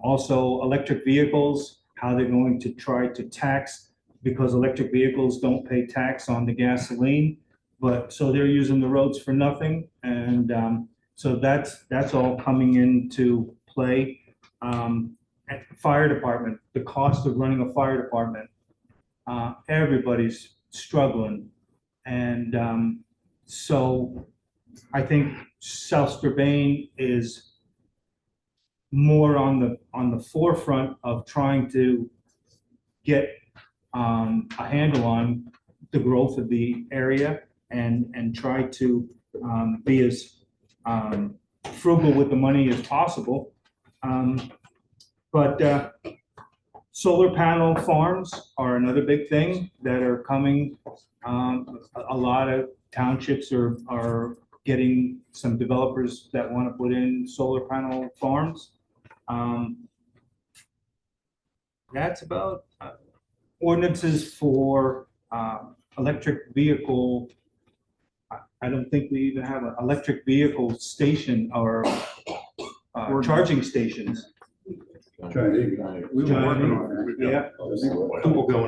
Also, electric vehicles, how they're going to try to tax, because electric vehicles don't pay tax on the gasoline, but so they're using the roads for nothing. And so that's all coming into play. At the fire department, the cost of running a fire department, everybody's struggling. And so I think South Strabane is more on the forefront of trying to get a handle on the growth of the area and try to be as frugal with the money as possible. But solar panel farms are another big thing that are coming. A lot of townships are getting some developers that want to put in solar panel farms. That's about ordinances for electric vehicle. I don't think we even have an electric vehicle station or charging stations. Chinese. We were working on that. Yeah.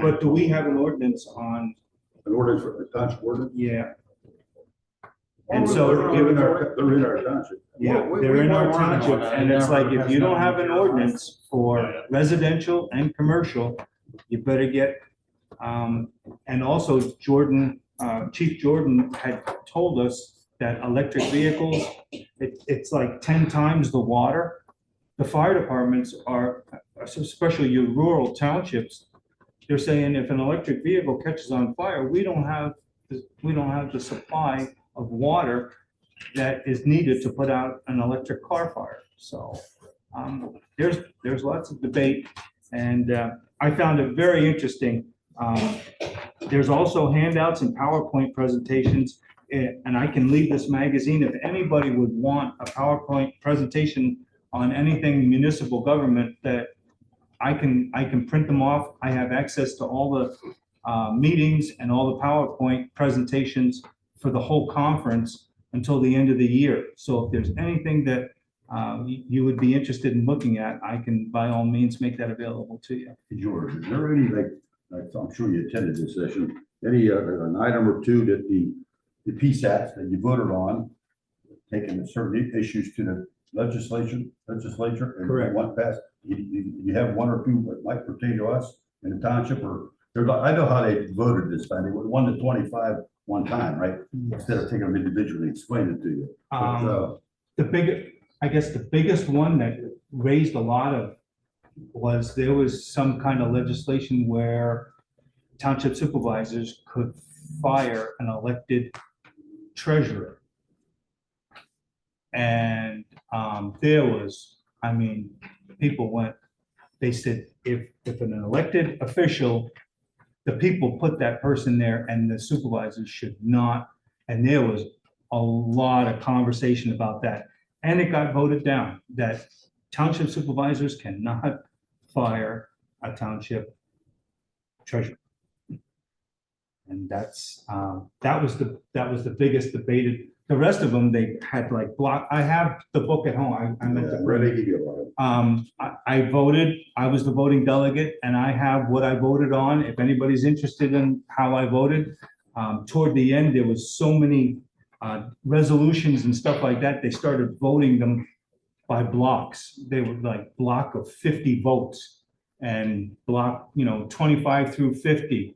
But do we have an ordinance on? An ordinance for the township ordinance? Yeah. And so they're in our township. Yeah, they're in our township, and it's like, if you don't have an ordinance for residential and commercial, you better get, and also Jordan, Chief Jordan had told us that electric vehicles, it's like 10 times the water. The fire departments are, especially your rural townships, they're saying if an electric vehicle catches on fire, we don't have the supply of water that is needed to put out an electric car fire. So there's lots of debate, and I found it very interesting. There's also handouts and PowerPoint presentations, and I can leave this magazine if anybody would want a PowerPoint presentation on anything municipal government, that I can print them off. I have access to all the meetings and all the PowerPoint presentations for the whole conference until the end of the year. So if there's anything that you would be interested in looking at, I can by all means make that available to you. George, is there any, I'm sure you attended this session, any an item or two that the PSATs that you voted on, taking certain issues to the legislature and Correct. one passed? You have one or two that might pertain to us in the township, or I know how they voted this time. They went 1 to 25 one time, right? Instead of taking them individually, explain it to you. The I guess the biggest one that raised a lot of was there was some kind of legislation where township supervisors could fire an elected treasurer. And there was, I mean, people went, they said, if an elected official, the people put that person there and the supervisors should not, and there was a lot of conversation about that. And it got voted down that township supervisors cannot fire a township treasurer. And that's, that was the biggest debated. The rest of them, they had like block, I have the book at home, I meant to bring it. I voted, I was the voting delegate, and I have what I voted on, if anybody's interested in how I voted. Toward the end, there was so many resolutions and stuff like that, they started voting them by blocks. They were like block of 50 votes and block, 25 through 50,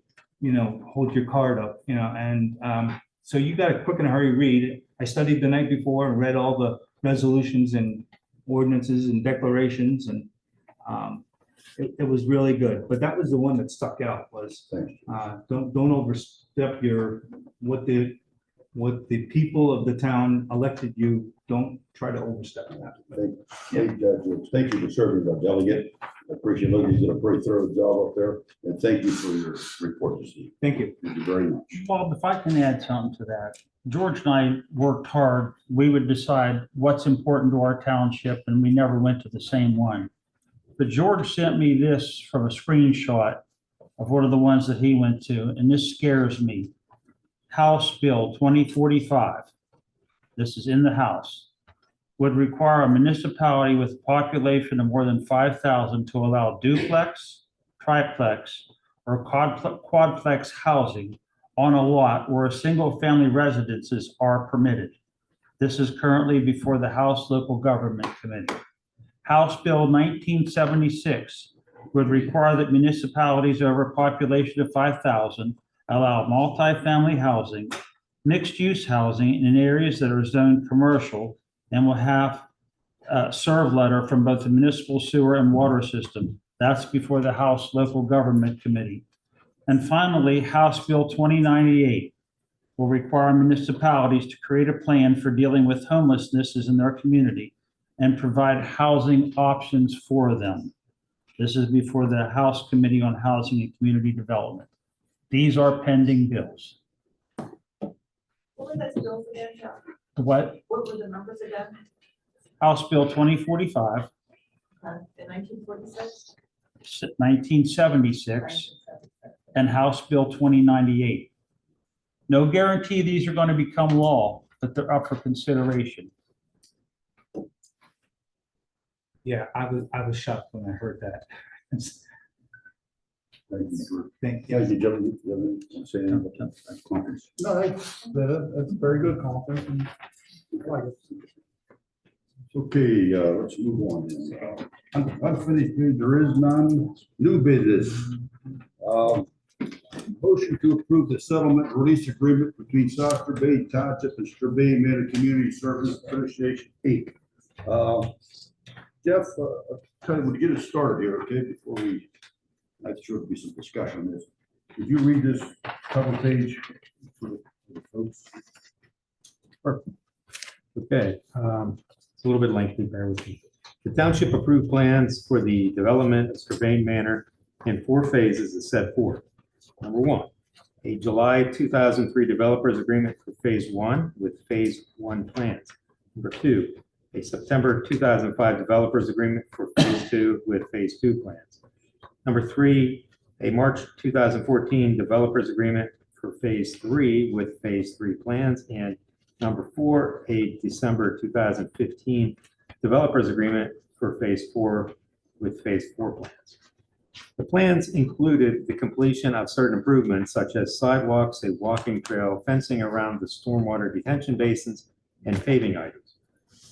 hold your card up, and so you got to quick and hurry read. I studied the night before and read all the resolutions and ordinances and declarations, and it was really good. But that was the one that stuck out was don't overstep what the people of the town elected you. Don't try to overstep that. Thank you for serving as a delegate. I appreciate it. You did a pretty thorough job up there, and thank you for your report this evening. Thank you. Thank you very much. Bob, if I can add something to that, George and I worked hard. We would decide what's important to our township, and we never went to the same one. But George sent me this from a screenshot of one of the ones that he went to, and this scares me. House Bill 2045, this is in the House, would require a municipality with a population of more than 5,000 to allow duplex, triplex, or quadplex housing on a lot where a single-family residences are permitted. This is currently before the House Local Government Committee. House Bill 1976 would require that municipalities over a population of 5,000 allow multifamily housing, mixed-use housing in areas that are zoned commercial and will have a serve letter from both the municipal sewer and water system. That's before the House Local Government Committee. And finally, House Bill 2098 will require municipalities to create a plan for dealing with homelessness in their community and provide housing options for them. This is before the House Committee on Housing and Community Development. These are pending bills. What were those bills again, John? What? What were the numbers again? House Bill 2045, In 1946? 1976, and House Bill 2098. No guarantee these are going to become law, but they're up for consideration. Yeah, I was shocked when I heard that. Thank you for. Thank you. Thank you, gentlemen. You have anything to say about that conference? No, that's very good conference. And I like it. Okay, let's move on. Unfinished business, there is none. New business. Motion to approve the settlement release agreement between South Strabane Township and Strabane Manor Community Service Association, Inc. Jeff, kind of, would you get us started here, okay, before we, I'm sure there'll be some discussion on this. Could you read this cover page for the folks? Perfect. Okay, it's a little bit lengthy, bear with me. The township approved plans for the development of Strabane Manor in 4 phases as set forth. Number 1, a July 2003 developers agreement for phase 1 with phase 1 plans. Number 2, a September 2005 developers agreement for phase 2 with phase 2 plans. Number 3, a March 2014 developers agreement for phase 3 with phase 3 plans. And number 4, a December 2015 developers agreement for phase 4 with phase 4 plans. The plans included the completion of certain improvements such as sidewalks, a walking trail, fencing around the stormwater detention basins, and paving items.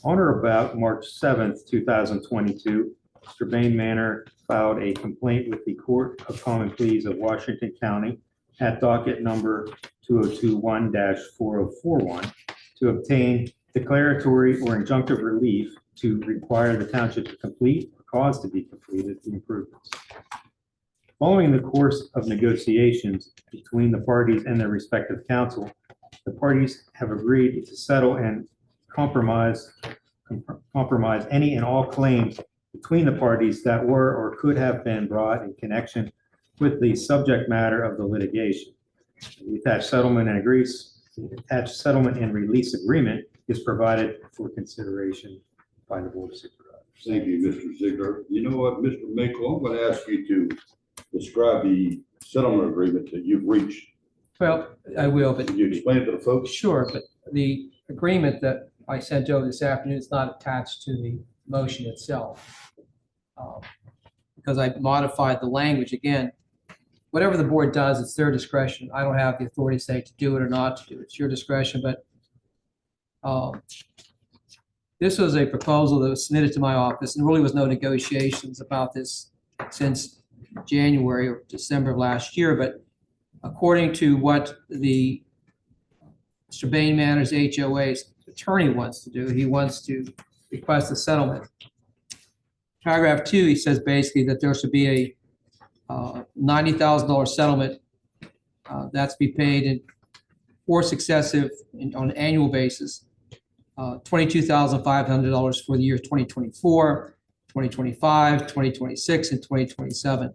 On or about March 7th, 2022, Strabane Manor filed a complaint with the Court of Common Pleas of Washington County at docket number 2021-4041 to obtain declaratory or injunctive relief to require the township to complete or cause to be completed the improvements. Following the course of negotiations between the parties and their respective counsel, the parties have agreed to settle and compromise any and all claims between the parties that were or could have been brought in connection with the subject matter of the litigation. The attached settlement and release agreement is provided for consideration by the Board of Supervisors. Thank you, Mr. Ziegler. You know what, Mr. Mako, I'm going to ask you to describe the settlement agreement that you've reached. Well, I will, but Can you explain it to the folks? sure, but the agreement that I sent over this afternoon is not attached to the motion itself. Because I modified the language again. Whatever the board does, it's their discretion. I don't have the authority to say to do it or not to do it. It's your discretion, but this was a proposal that was submitted to my office, and really was no negotiations about this since January or December of last year. But according to what the Mr. Bain Manor's HOA's attorney wants to do, he wants to request a settlement. Paragraph 2, he says basically that there should be a $90,000 settlement that's be paid in 4 successive on an annual basis, $22,500 for the year 2024, 2025, 2026, and 2027.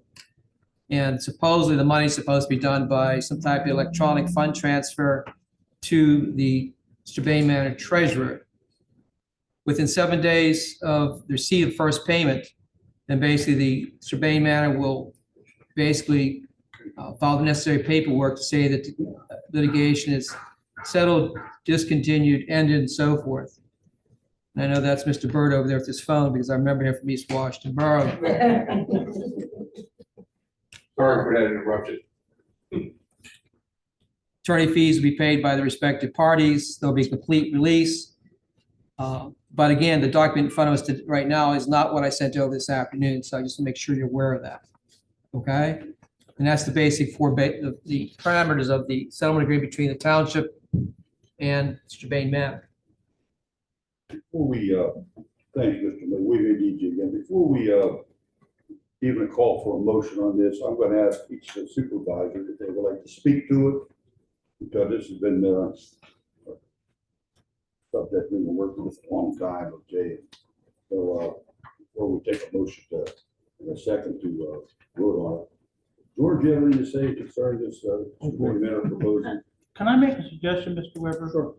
And supposedly the money is supposed to be done by some type of electronic fund transfer to the Mr. Bain Manor treasurer. Within 7 days of the receipt of first payment, then basically the Mr. Bain Manor will basically file the necessary paperwork to say that the litigation is settled, discontinued, ended, and so forth. And I know that's Mr. Bird over there with his phone because I remember him from East Washington Borough. Sorry for that interruption. Attorney fees will be paid by the respective parties. There'll be complete release. But again, the document in front of us right now is not what I sent over this afternoon, so I just want to make sure you're aware of that. Okay? And that's the basic the parameters of the settlement agreement between the township and Mr. Bain Manor. Before we, thank you, Mr. May, we may need you again. Before we even call for a motion on this, I'm going to ask each supervisor if they would like to speak to it, because this has been subject we've been working with a long time, okay? So before we take a motion to, in a second to vote on it. George, do you have anything to say concerning this matter proposal? Can I make a suggestion, Mr. Weber? Sure.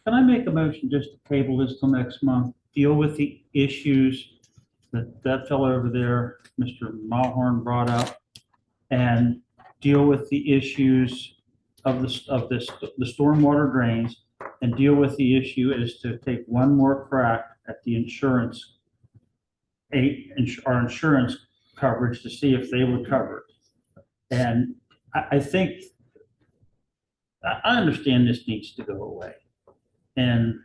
Can I make a motion just to table this till next month? Deal with the issues that fellow over there, Mr. Mulhorn, brought up, and deal with the issues of the stormwater drains, and deal with the issue is to take one more crack at the insurance, our insurance coverage to see if they would cover it. And I think, I understand this needs to go away. And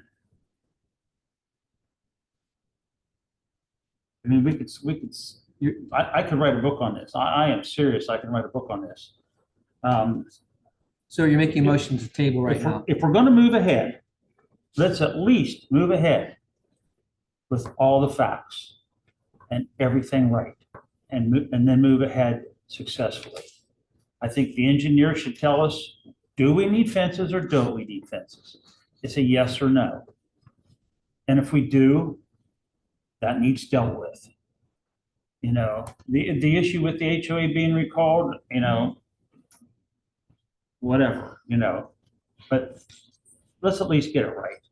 I mean, I could write a book on this. I am serious. I can write a book on this. So you're making a motion to table right now? If we're going to move ahead, let's at least move ahead with all the facts and everything right, and then move ahead successfully. I think the engineer should tell us, do we need fences or don't we need fences? It's a yes or no. And if we do, that needs dealt with. You know, the issue with the HOA being recalled, you know, whatever, you know, but let's at least get it right.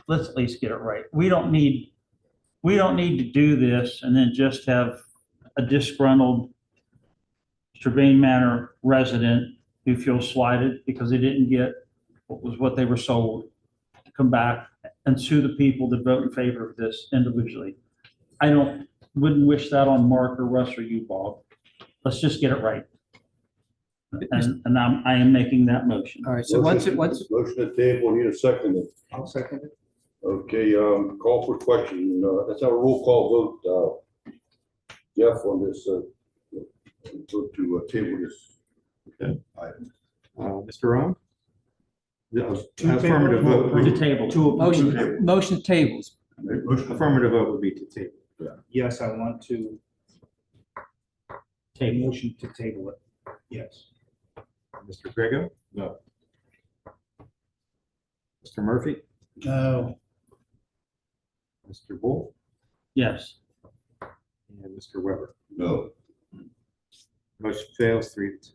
Let's at least get it right. We don't need to do this and then just have a disgruntled Bain Manor resident who feels slighted because they didn't get what they were sold to come back and sue the people that vote in favor of this individually. I wouldn't wish that on Mark or Russ or you, Bob. Let's just get it right. And I am making that motion. All right, so Motion to table, need a second. I'll second it. Okay, call for question. Let's have a roll call vote. Jeff, on this, vote to table this item. Mr. Rowe? Affirmative vote. To table. Motion tables. Motion. Affirmative vote would be to table. Yes, I want to take motion to table it. Yes. Mr. Grego? No. Mr. Murphy? No. Mr. Bull? Yes. And Mr. Weber? No. Motion fails 3-2.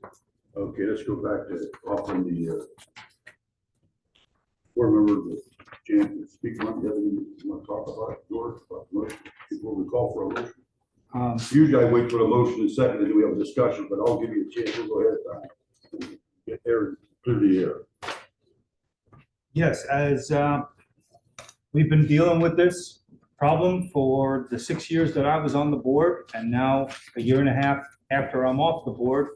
Okay, let's go back to offering the board member the chance to speak on the other, you want to talk about, George, about the motion, before we call for a motion. Usually I wait for a motion and second, and then we have a discussion, but I'll give you a chance, we'll go ahead and get there and clear the air. Yes, as we've been dealing with this problem for the 6 years that I was on the board, and now a year and a half after I'm off the board.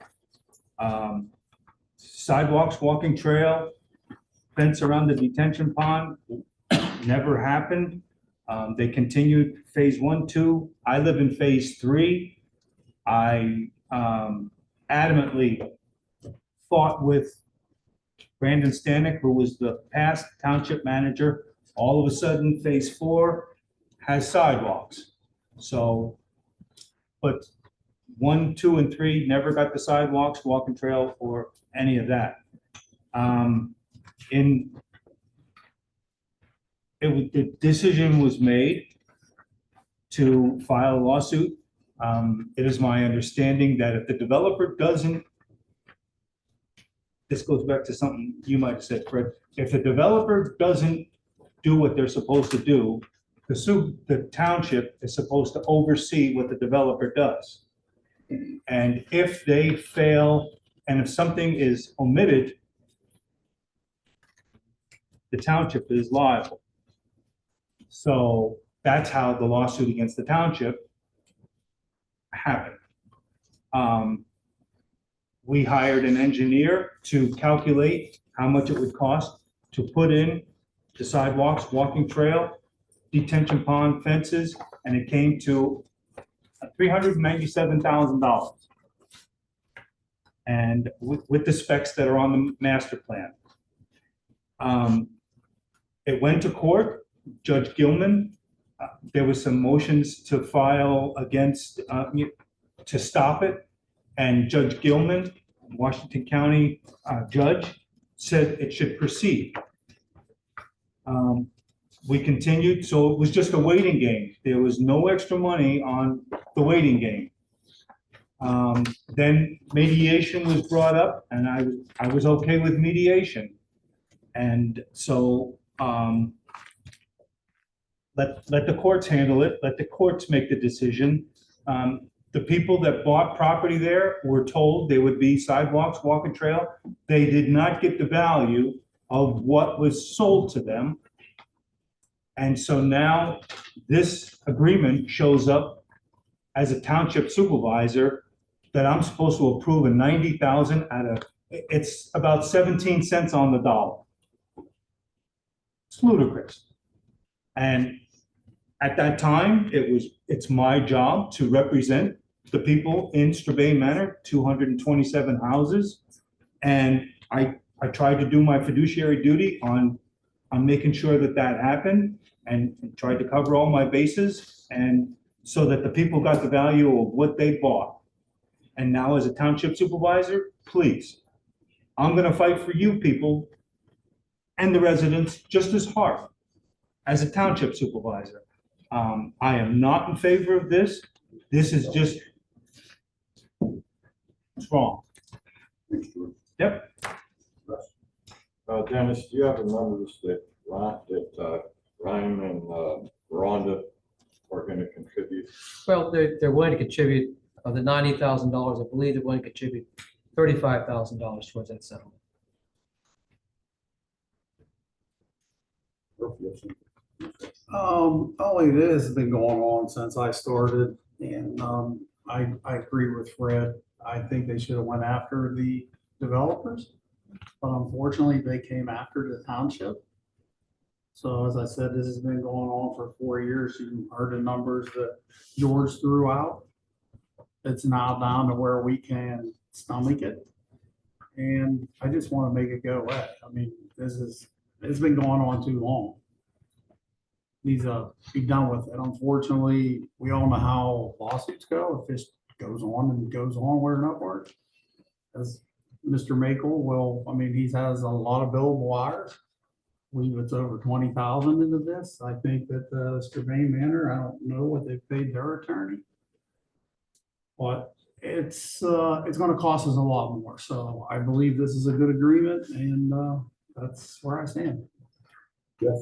Sidewalks, walking trail, fence around the detention pond never happened. They continued phase 1, 2. I live in phase 3. I adamantly fought with Brandon Stanek, who was the past township manager. All of a sudden, phase 4 has sidewalks. So, but 1, 2, and 3 never got the sidewalks, walking trail, or any of that. The decision was made to file a lawsuit. It is my understanding that if the developer doesn't, this goes back to something you might have said, Fred, if the developer doesn't do what they're supposed to do, the township is supposed to oversee what the developer does. And if they fail, and if something is omitted, the township is liable. So that's how the lawsuit against the township happened. We hired an engineer to calculate how much it would cost to put in the sidewalks, walking trail, detention pond, fences, and it came to $397,000. And with the specs that are on the master plan. It went to court. Judge Gilman, there was some motions to file against, to stop it. And Judge Gilman, Washington County judge, said it should proceed. We continued, so it was just a waiting game. There was no extra money on the waiting game. Then mediation was brought up, and I was okay with mediation. And so let the courts handle it. Let the courts make the decision. The people that bought property there were told there would be sidewalks, walking trail. They did not get the value of what was sold to them. And so now this agreement shows up as a township supervisor that I'm supposed to approve a $90,000 out of, it's about 17 cents on the dollar. It's ludicrous. And at that time, it's my job to represent the people in Strabane Manor, 227 houses. And I tried to do my fiduciary duty on making sure that that happened and tried to cover all my bases and so that the people got the value of what they bought. And now as a township supervisor, please, I'm gonna fight for you people and the residents just as hard as a township supervisor. I am not in favor of this. This is just, it's wrong. Yep. Dennis, do you have the numbers that Ryan and Rhonda are going to contribute? Well, they're going to contribute, of the $90,000, I believe they're going to contribute $35,000 towards that settlement. Only this has been going on since I started, and I agree with Fred. I think they should have went after the developers, but unfortunately they came after the township. So as I said, this has been going on for 4 years. You heard the numbers that George threw out. It's now down to where we can stomach it. And I just want to make it go away. I mean, it's been going on too long. needs to be done with it. Unfortunately, we all know how lawsuits go. If this goes on and goes onward and upward. As Mr. Makel will, I mean, he has a lot of billable hours. I believe it's over 20,000 into this. I think that Strabane Manor, I don't know what they paid their attorney. But it's gonna cost us a lot more. So I believe this is a good agreement and that's where I stand. Jeff?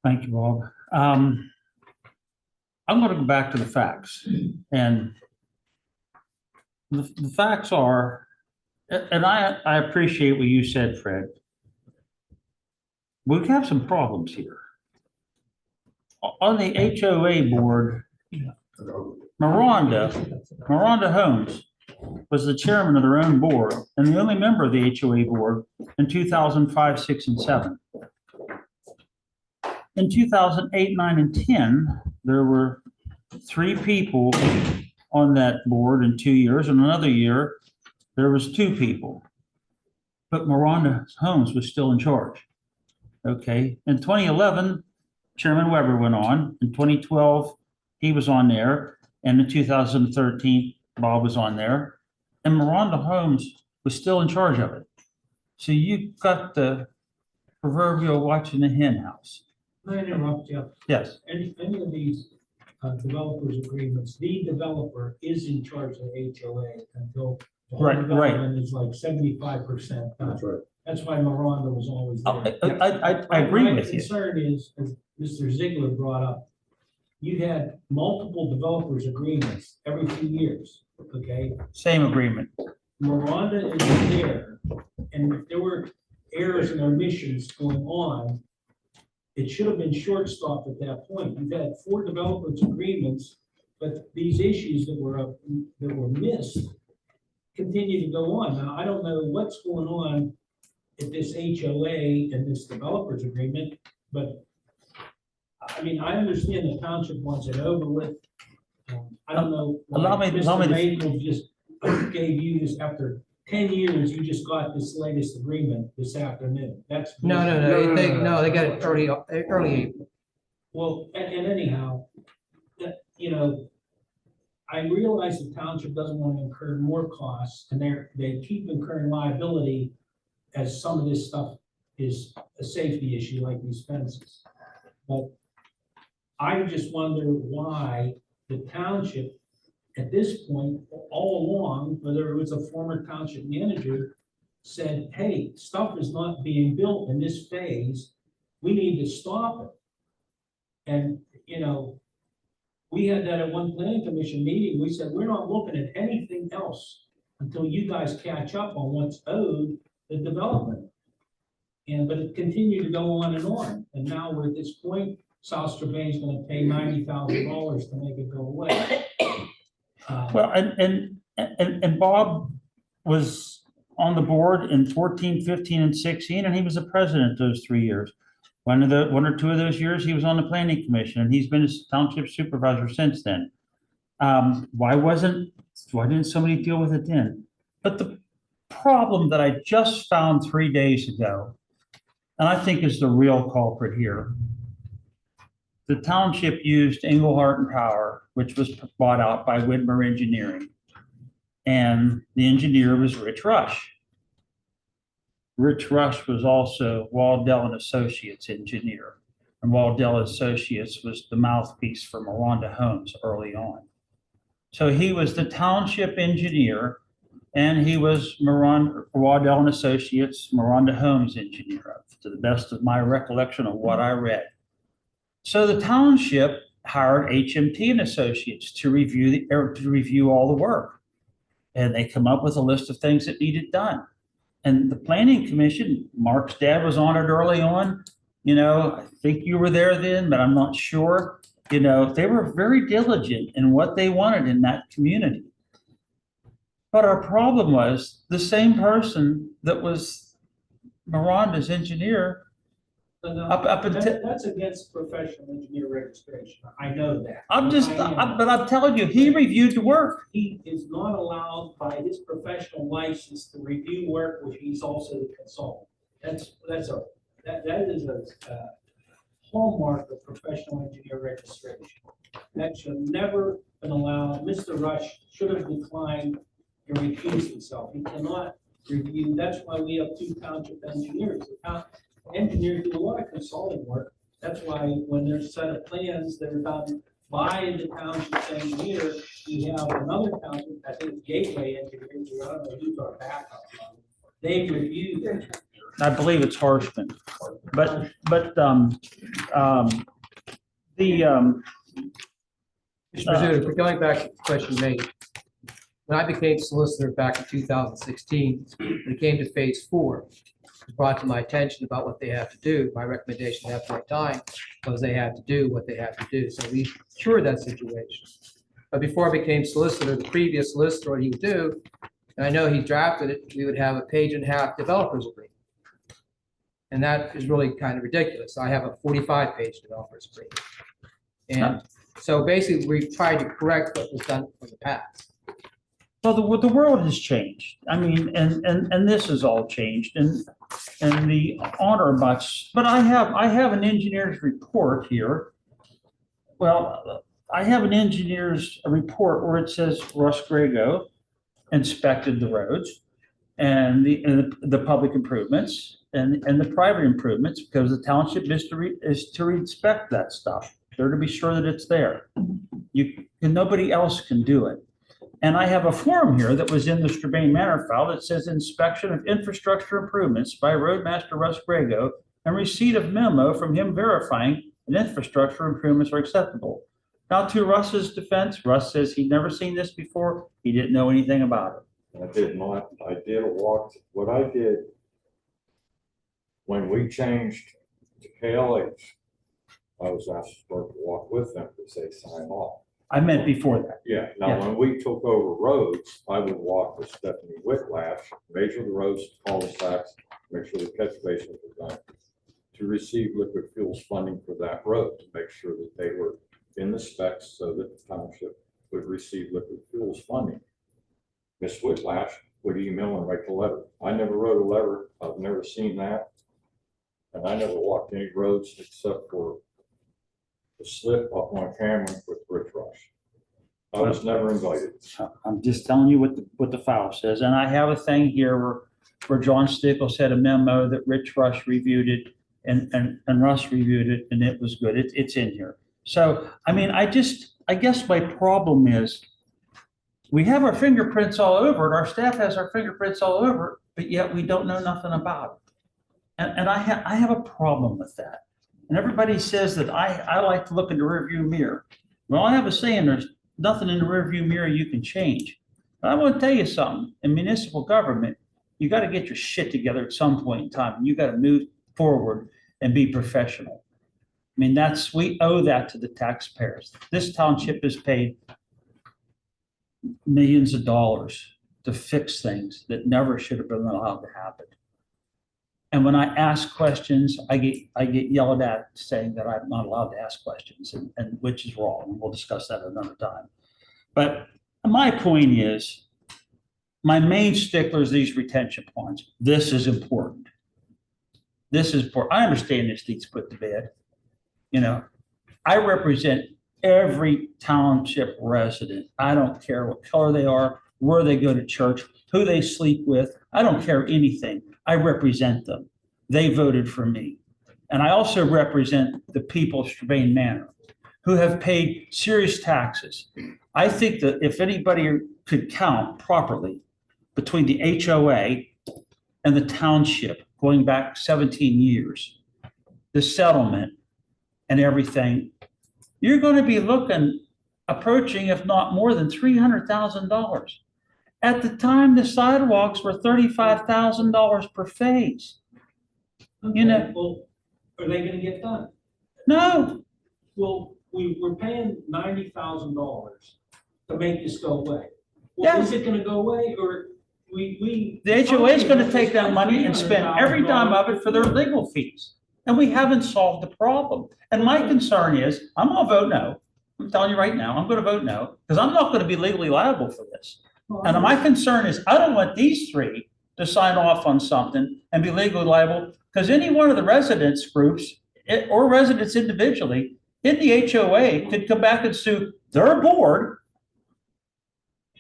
Thank you, Bob. I'm going to go back to the facts, and the facts are, and I appreciate what you said, Fred. We have some problems here. On the HOA board, Miranda Holmes was the chairman of their own board and the only member of the HOA board in 2005, 6, and 7. In 2008, 9, and 10, there were 3 people on that board in 2 years, and another year, there was 2 people. But Miranda Holmes was still in charge. Okay, in 2011, Chairman Weber went on. In 2012, he was on there. And in 2013, Bob was on there. And Miranda Holmes was still in charge of it. So you got the proverbial watching the hen house. Can I interrupt you? Yes. Any of these developers agreements, the developer is in charge of the HOA until the whole Right. development is like 75%. That's right. That's why Miranda was always there. I agree with My you. concern is, as Mr. Ziegler brought up, you had multiple developers agreements every few years, okay? Same agreement. Miranda is there, and if there were errors and omissions going on, it should have been short stopped at that point. You've had 4 developers agreements, but these issues that were missed continue to go on. Now, I don't know what's going on at this HOA and this developers agreement, but I mean, I understand the township wants it over with. I don't know. Allow me to- Mr. Maple just gave you this after 10 years, you just got this latest agreement this afternoon. That's. No, they got it early April. Well, and anyhow, you know, I realize the township doesn't want to incur more costs, and they keep incurring liability as some of this stuff is a safety issue, like these fences. But I just wonder why the township, at this point, all along, whether it was a former township manager, said, hey, stuff is not being built in this phase, we need to stop it. And, you know, we had that at one planning commission meeting, we said, we're not looking at anything else until you guys catch up on what's owed the development. But it continued to go on, and now we're at this point, South Strabane gonna pay $90,000 to make it go away. Well, and Bob was on the board in 14, 15, and 16, and he was the president those 3 years. One or two of those years, he was on the planning commission, and he's been a township supervisor since then. Why didn't somebody deal with it then? But the problem that I just found 3 days ago, and I think is the real culprit here, the township used Engelhart and Power, which was bought out by Whitmer Engineering. And the engineer was Rich Rush. Rich Rush was also Waldell and Associates engineer. And Waldell Associates was the mouthpiece for Miranda Holmes early on. So he was the township engineer, and he was Waldell and Associates, Miranda Holmes engineer, to the best of my recollection of what I read. So the township hired HMT and Associates to review all the work. And they come up with a list of things that needed done. And the planning commission, Mark's dad was on it early on. You know, I think you were there then, but I'm not sure. You know, they were very diligent in what they wanted in that community. But our problem was the same person that was Miranda's engineer up until. That's against professional engineer registration. I know that. But I'm telling you, he reviewed the work. He is not allowed by his professional license to review work, which he's also the consultant. That is a hallmark of professional engineer registration. That should never been allowed. Mr. Rush should have declined and recused himself. He cannot review. That's why we have two township engineers. Engineers do a lot of consulting work. That's why when there's a set of plans that are done by the township engineer, we have another township, I think Gateway Engineers, I don't know who's our backup. They review them. I believe it's Harshman, but, Mr. Pizzuto, going back to the question you made, when I became solicitor back in 2016, when it came to phase 4, it was brought to my attention about what they have to do. My recommendation at that time was they had to do what they have to do. So we cured that situation. But before I became solicitor, the previous solicitor, what he would do, and I know he drafted it, we would have a 1.5-page developers agreement. And that is really kind of ridiculous. I have a 45-page developers agreement. And so basically, we tried to correct what was done from the past. well, the world has changed. I mean, and this has all changed, and the honor much, but I have an engineer's report here. Well, I have an engineer's report where it says Russ Grego inspected the roads and the public improvements and the private improvements, because the township is to inspect that stuff. They're to be sure that it's there. Nobody else can do it. And I have a form here that was in the Strabane Manor file that says inspection of infrastructure improvements by Roadmaster Russ Grego and receipt of memo from him verifying that infrastructure improvements are acceptable. Now, to Russ's defense, Russ says he'd never seen this before. He didn't know anything about it. I did not. I did a walk. What I did when we changed to KLH, I was asked to walk with them to say sign off. I meant before that. Yeah. Now, when we took over roads, I would walk with Stephanie Whitlash, measure the roads, cul-de-sacs, make sure the catch basins were done, to receive liquid fuels funding for that road, to make sure that they were in the specs so that the township would receive liquid fuels funding. Ms. Whitlash would email and write the letter. I never wrote a letter. I've never seen that. And I never walked any roads except for the slip up on Cameron with Rich Rush. I was never invited. I'm just telling you what the file says. And I have a thing here where John Stickles had a memo that Rich Rush reviewed it and Russ reviewed it, and it was good. It's in here. So, I mean, I guess my problem is we have our fingerprints all over it. Our staff has our fingerprints all over it, but yet we don't know nothing about it. And I have a problem with that. And everybody says that I like to look in the rearview mirror. Well, I have a saying, there's nothing in the rearview mirror you can change. But I want to tell you something. In municipal government, you got to get your shit together at some point in time. And you got to move forward and be professional. I mean, we owe that to the taxpayers. This township has paid millions of dollars to fix things that never should have been allowed to happen. And when I ask questions, I get yelled at saying that I'm not allowed to ask questions, and which is wrong. And we'll discuss that another time. But my point is, my main stickler is these retention ponds. This is important. This is important. I understand this needs put to bed. You know, I represent every township resident. I don't care what color they are, where they go to church, who they sleep with. I don't care anything. I represent them. They voted for me. And I also represent the people of Strabane Manor who have paid serious taxes. I think that if anybody could count properly between the HOA and the township going back 17 years, the settlement and everything, you're going to be approaching, if not more than $300,000. At the time, the sidewalks were $35,000 per phase. You know, Well, are they gonna get done? no, Well, we're paying $90,000 to make this go away. Yeah. Well, is it gonna go away, or we? the HOA is going to take that money and spend every dime of it for their legal fees. And we haven't solved the problem. And my concern is, I'm going to vote no. I'm telling you right now, I'm going to vote no, because I'm not going to be legally liable for this. And my concern is, I don't want these three to sign off on something and be legally liable, because any one of the residents groups or residents individually in the HOA could come back and sue their board.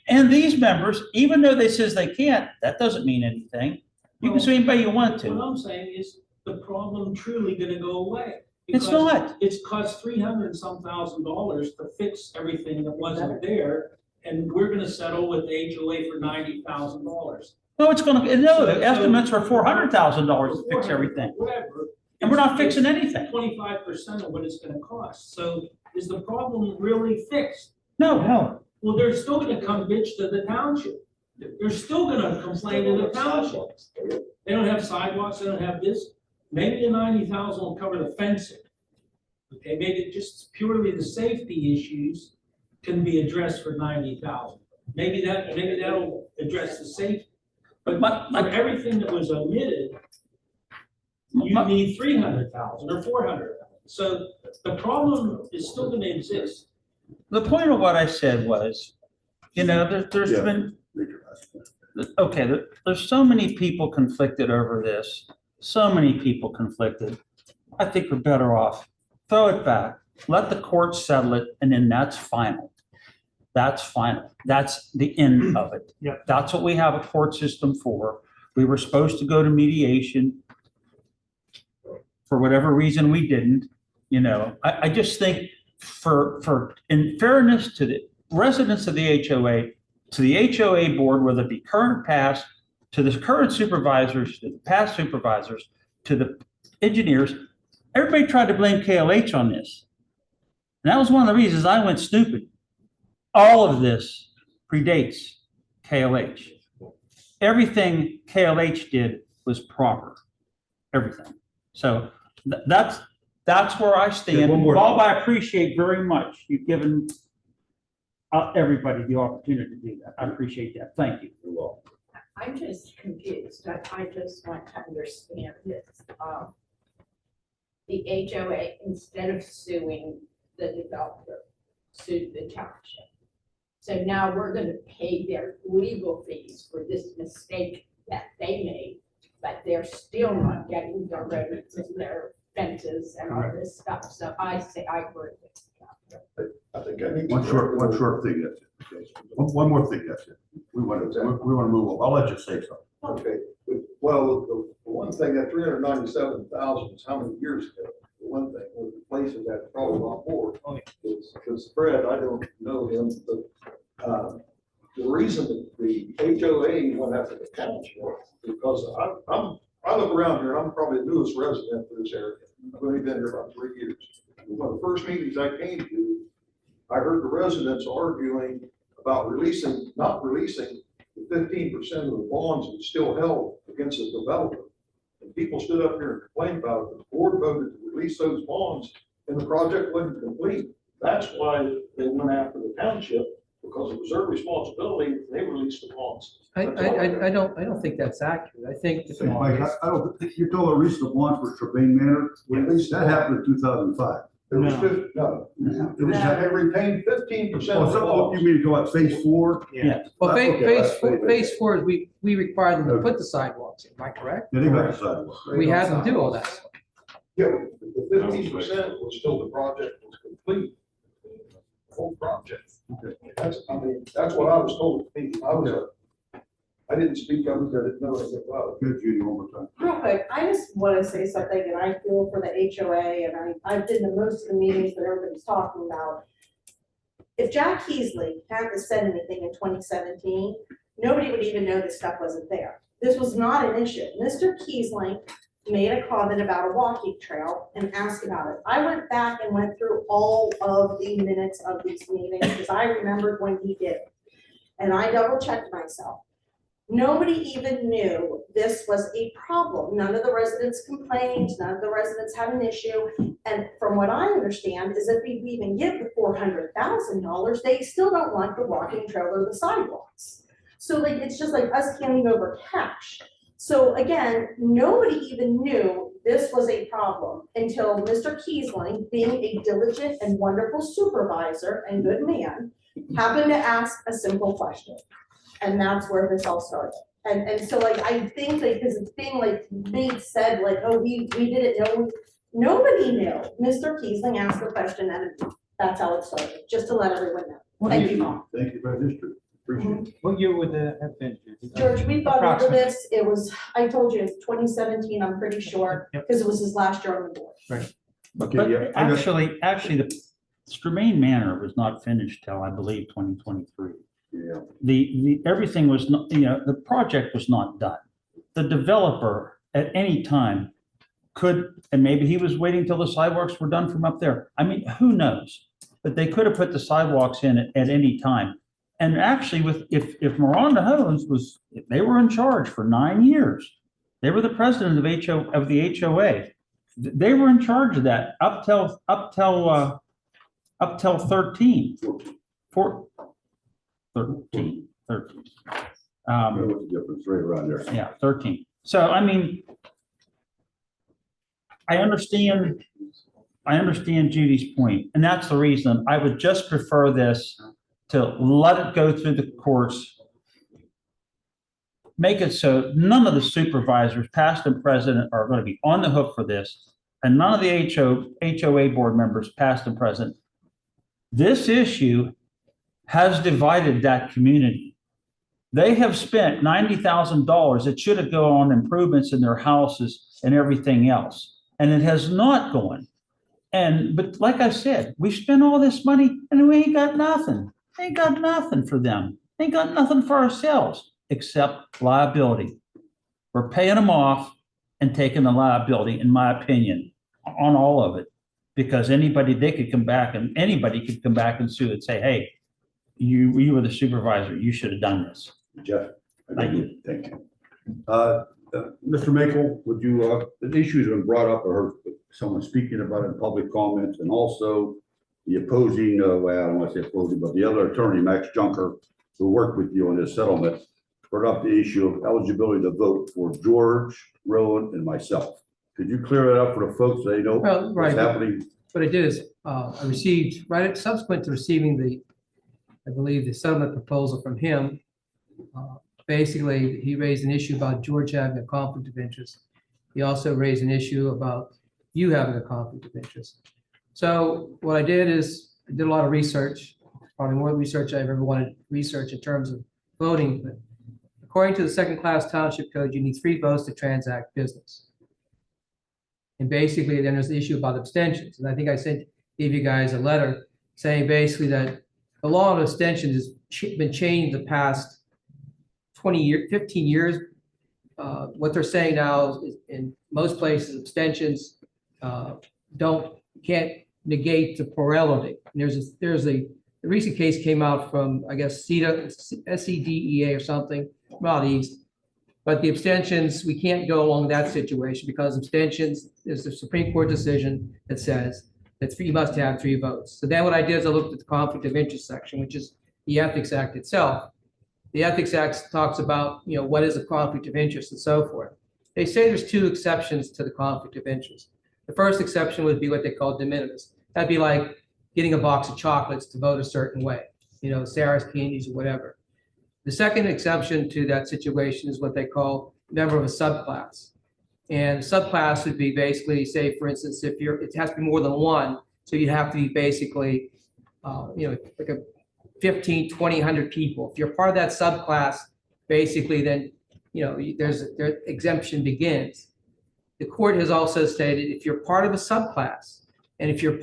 And these members, even though they says they can't, that doesn't mean anything. You can sue anybody you want What to. I'm saying is the problem truly gonna go away. It's Because not. It's cost $300 and some thousand to fix everything that wasn't there, and we're gonna settle with the HOA for $90,000. No, it's gonna, no, the So- estimates are $400,000 to fix everything. Whatever. And we're not It's- fixing it's anything. 25% of what it's gonna cost. So is the problem really fixed? No. Well, they're still gonna come bitch to the township. They're still gonna complain to the township. They don't have sidewalks, they don't have this. Maybe the 90,000 will cover the fencing. Okay, maybe just purely the safety issues can be addressed for 90,000. Maybe that'll address the safety. But for everything that was omitted, you need 300,000 or 400,000. So the problem is still gonna exist. The point of what I said was, there's Yeah. been, okay, there's so many people conflicted over this, so many people conflicted. I think we're better off, throw it back, let the courts settle it, and then that's final. That's final. That's the end of it. Yeah. That's what we have a court system for. We were supposed to go to mediation. For whatever reason, we didn't, I just think in fairness to the residents of the HOA, to the HOA board, whether it be current, past, to the current supervisors, to the past supervisors, to the engineers, everybody tried to blame KLH on this. And that was one of the reasons I went stupid. All of this predates KLH. Everything KLH did was proper, everything. So that's where I stand. Yeah, one more- Bob, I appreciate very much. You've given everybody the opportunity to do that. I appreciate that. Thank you. I'm just confused. I just want to understand this. The HOA, instead of suing the developer, sued the township. So now we're gonna pay their legal fees for this mistake that they made, but they're still not getting their roads and their fences and all this stuff. So I say I agree with you. I think I need. One short thing, that's it. Okay. One more thing, that's it. We want to move on. I'll let you say something. Okay, well, the one thing, that 397,000 is how many years ago? The one thing, with the places that probably a lot more. Because Fred, I don't know him, but the reason that the HOA went after the township, because I look around here, I'm probably the newest resident for this area. I've only been here about 3 years. One of the first meetings I came to, I heard the residents arguing about not releasing the 15% of the bonds that still held against the developer. And people stood up here and complained about it. The board voted to release those bonds and the project wasn't complete. That's why they went after the township, because it was their responsibility. They released the bonds. I don't think that's accurate. I think. Hey, Mike, I don't think you're told a recent bond for Trevane Manor. That happened in 2005. There was No. It was, they retained 15% Oh, of the so bonds. you mean to go at phase 4? Yeah. Well, Okay, phase four is we require them to put the sidewalks in, am I correct? Yeah, they got the sidewalk. We had them do all that. stuff. Yeah, the 15% was still the project was complete. The whole project. That's what I was told. I didn't speak up, because I didn't know anything about it. Good, Judy, one more time. Real quick, I just want to say something, and I feel for the HOA, and I've been to most of the meetings that everybody's talking about. If Jack Heasley hadn't said anything in 2017, nobody would even know this stuff wasn't there. This was not an issue. Mr. Keesling made a comment about a walking trail and asked about it. I went back and went through all of the minutes of these meetings, because I remembered when he did it. And I double checked myself. Nobody even knew this was a problem. None of the residents complained, none of the residents had an issue. And from what I understand is if we even give the $400,000, they still don't want the walking trail or the sidewalks. So it's just like us handing over cash. So again, nobody even knew this was a problem until Mr. Keesling, being a diligent and wonderful supervisor and good man, happened to ask a simple question. And that's where this all started. And so I think because it's being made said oh, we didn't know Nobody knew. Mr. Kiesling asked the question and that's how it started, just to let everyone know. Thank you, Mom. Thank you for that history. Appreciate it. What year would that have been? George, we've gone over Approximately. this. It was, I told you, it's 2017, I'm pretty sure, Yep. because it was his last year on the board. Okay, yeah. But actually, the Stramaine Manor was not finished till, I believe, 2023. Yeah. Everything was not, the project was not done. The developer at any time could, and maybe he was waiting till the sidewalks were done from up there. I mean, who knows? But they could have put the sidewalks in at any time. And actually if Miranda Homes they were in charge for 9 years. They were the president of the HOA. They were in charge of that up till 13. 13. Know what the difference right around there. Yeah, 13. So, I mean, I understand Judy's point, and that's the reason I would just prefer this to let it go through the courts. Make it so none of the supervisors, past and present, are going to be on the hook for this, and none of the HOA board members, past and present. This issue has divided that community. They have spent $90,000 that should have gone on improvements in their houses and everything else, and it has not gone. But like I said, we spent all this money and we ain't got nothing. Ain't got nothing for them. Ain't got nothing for ourselves except liability. We're paying them off and taking the liability, in my opinion, on all of it. Because anybody could come back and sue and say, hey, you were the supervisor, you should have done this. Jeff? Thank you. Thank you. Mr. Makel, would you, the issues have been brought up, or heard someone speaking about it in public comments, and also the opposing, well, I don't want to say opposing, but the other attorney, Max Junker, who worked with you on this settlement, brought up the issue of eligibility to vote for George, Rowan, and myself. Could you clear that up for the folks so they know Well, what's right. happening? What I did is, I received, right subsequent to receiving I believe the settlement proposal from him. Basically, he raised an issue about George having a conflict of interest. He also raised an issue about you having a conflict of interest. So what I did is, I did a lot of research, probably more research I've ever wanted to research in terms of voting. But according to the second class township code, you need 3 votes to transact business. And basically, then there's the issue about abstentions. And I think I gave you guys a letter saying basically that the law of abstentions has been changed the past 15 years. What they're saying now is in most places, abstentions can't negate the plurality. And there's a recent case came out from, I guess, SEDEA or something, about East. But the abstentions, we can't go along that situation because abstentions is the Supreme Court decision that says that you must have 3 votes. So then what I did is I looked at the conflict of interest section, which is the Ethics Act itself. The Ethics Act talks about, what is a conflict of interest and so forth. They say there's 2 exceptions to the conflict of interest. The first exception would be what they call de minimis. That'd be like getting a box of chocolates to vote a certain way, Sarah's candies or whatever. The second exception to that situation is what they call member of a subclass. And subclass would be basically, say, for instance, it has to be more than 1. So you have to be basically, like a 15, 20, 100 people. If you're part of that subclass, basically then, their exemption begins. The court has also stated if you're part of a subclass and if you're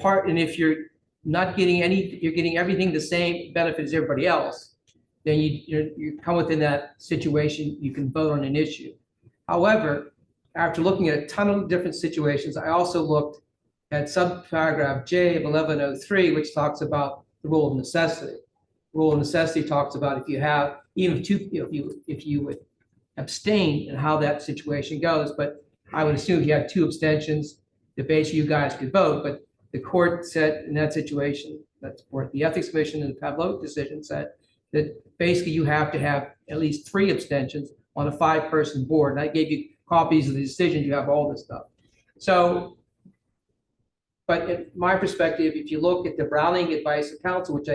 not getting you're getting everything the same benefit as everybody else, then you come within that situation, you can vote on an issue. However, after looking at a ton of different situations, I also looked at subparagraph J of 1103, which talks about the rule of necessity. Rule of necessity talks about if you have, even if you would abstain and how that situation goes. But I would assume if you had 2 abstentions, that basically you guys could vote. But the court said in that situation, that's where the Ethics Commission and the Pavlov decision said that basically you have to have at least 3 abstentions on a 5-person board. And I gave you copies of the decision, you have all this stuff. So, but in my perspective, if you look at the Browning Advice of Counsel, which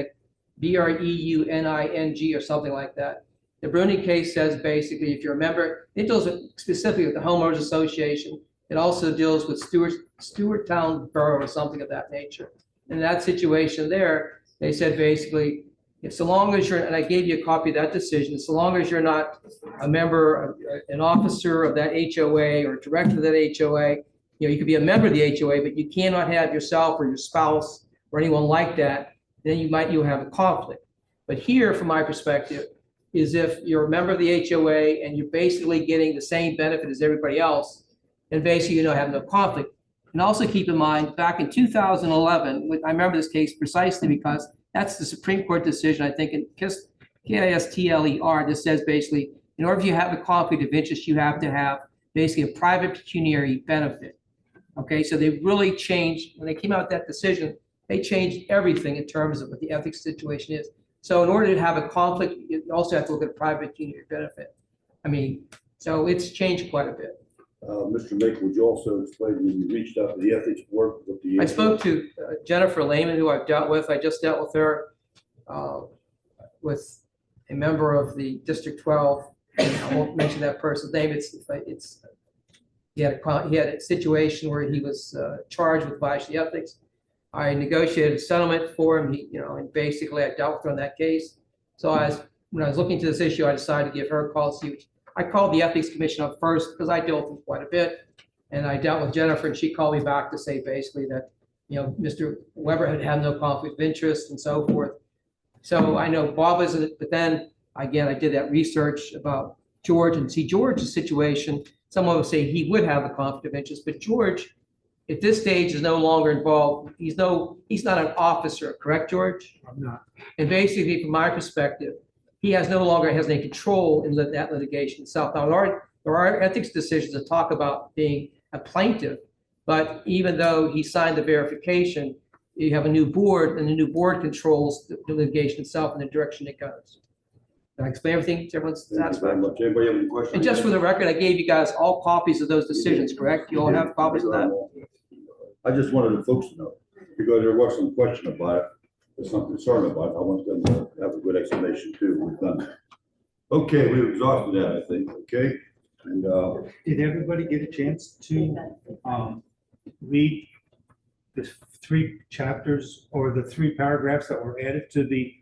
BREUNING or something like that, the Bruni case says basically if you're a member, it deals specifically with the homeowners association It also deals with Stewarttown Borough or something of that nature. In that situation there, they said basically, if so long as you're, and I gave you a copy of that decision, so long as you're not a member, an officer of that HOA or director of that HOA, you could be a member of the HOA, but you cannot have yourself or your spouse or anyone like that, then you'll have a conflict. But here, from my perspective, is if you're a member of the HOA and you're basically getting the same benefit as everybody else, and basically you don't have no conflict. And also keep in mind, back in 2011, I remember this case precisely because that's the Supreme Court decision, I think, in KISTLER, that says basically, in order for you to have a conflict of interest, you have to have basically a private pecuniary benefit. Okay, so they really changed, when they came out with that decision, they changed everything in terms of what the ethics situation is. So in order to have a conflict, you also have to look at a private pecuniary benefit. I mean, so it's changed quite a bit. Mr. Maker, would you also explain when you reached out to the ethics board with the? I spoke to Jennifer Lehman, who I've dealt with. I just dealt with her with a member of the District 12. And I won't mention that person's name. He had a situation where he was charged with violation of ethics. I negotiated a settlement for him, and basically I dealt with her on that case. So when I was looking into this issue, I decided to give her a call. I called the Ethics Commission up first because I dealt with them quite a bit. And I dealt with Jennifer and she called me back to say basically that, Mr. Weber had no conflict of interest and so forth. So I know Bob isn't, but then again, I did that research about George and see George's situation. Someone would say he would have a conflict of interest, but George at this stage is no longer involved. He's not an officer, correct, George? I'm not. And basically, from my perspective, he no longer has any control in that litigation itself. Now, there are ethics decisions that talk about being a plaintiff, but even though he signed the verification, you have a new board, and the new board controls the litigation itself and the direction it goes. Did I explain everything to everyone's satisfaction? Anybody have any questions? And just for the record, I gave you guys all copies of those decisions, correct? You all have copies of that? I just wanted the folks to know, because there was some question about it, there's some concern about it. I want them to have a good explanation too. We've done that. Okay, we've exhausted that, I think, okay? And, Did everybody get a chance to read the 3 chapters or the 3 paragraphs that were added to the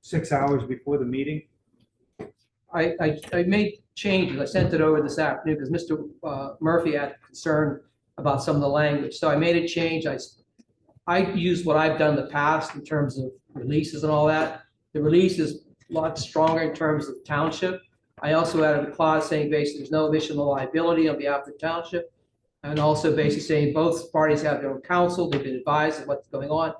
6 hours before the meeting? I made changes. I sent it over this afternoon because Mr. Murphy had concern about some of the language. So I made a change. I used what I've done in the past in terms of releases and all that. The release is a lot stronger in terms of township. I also added a clause saying basically there's no additional liability on behalf of the township. And also basically saying both parties have their own counsel, they've been advised of what's going on.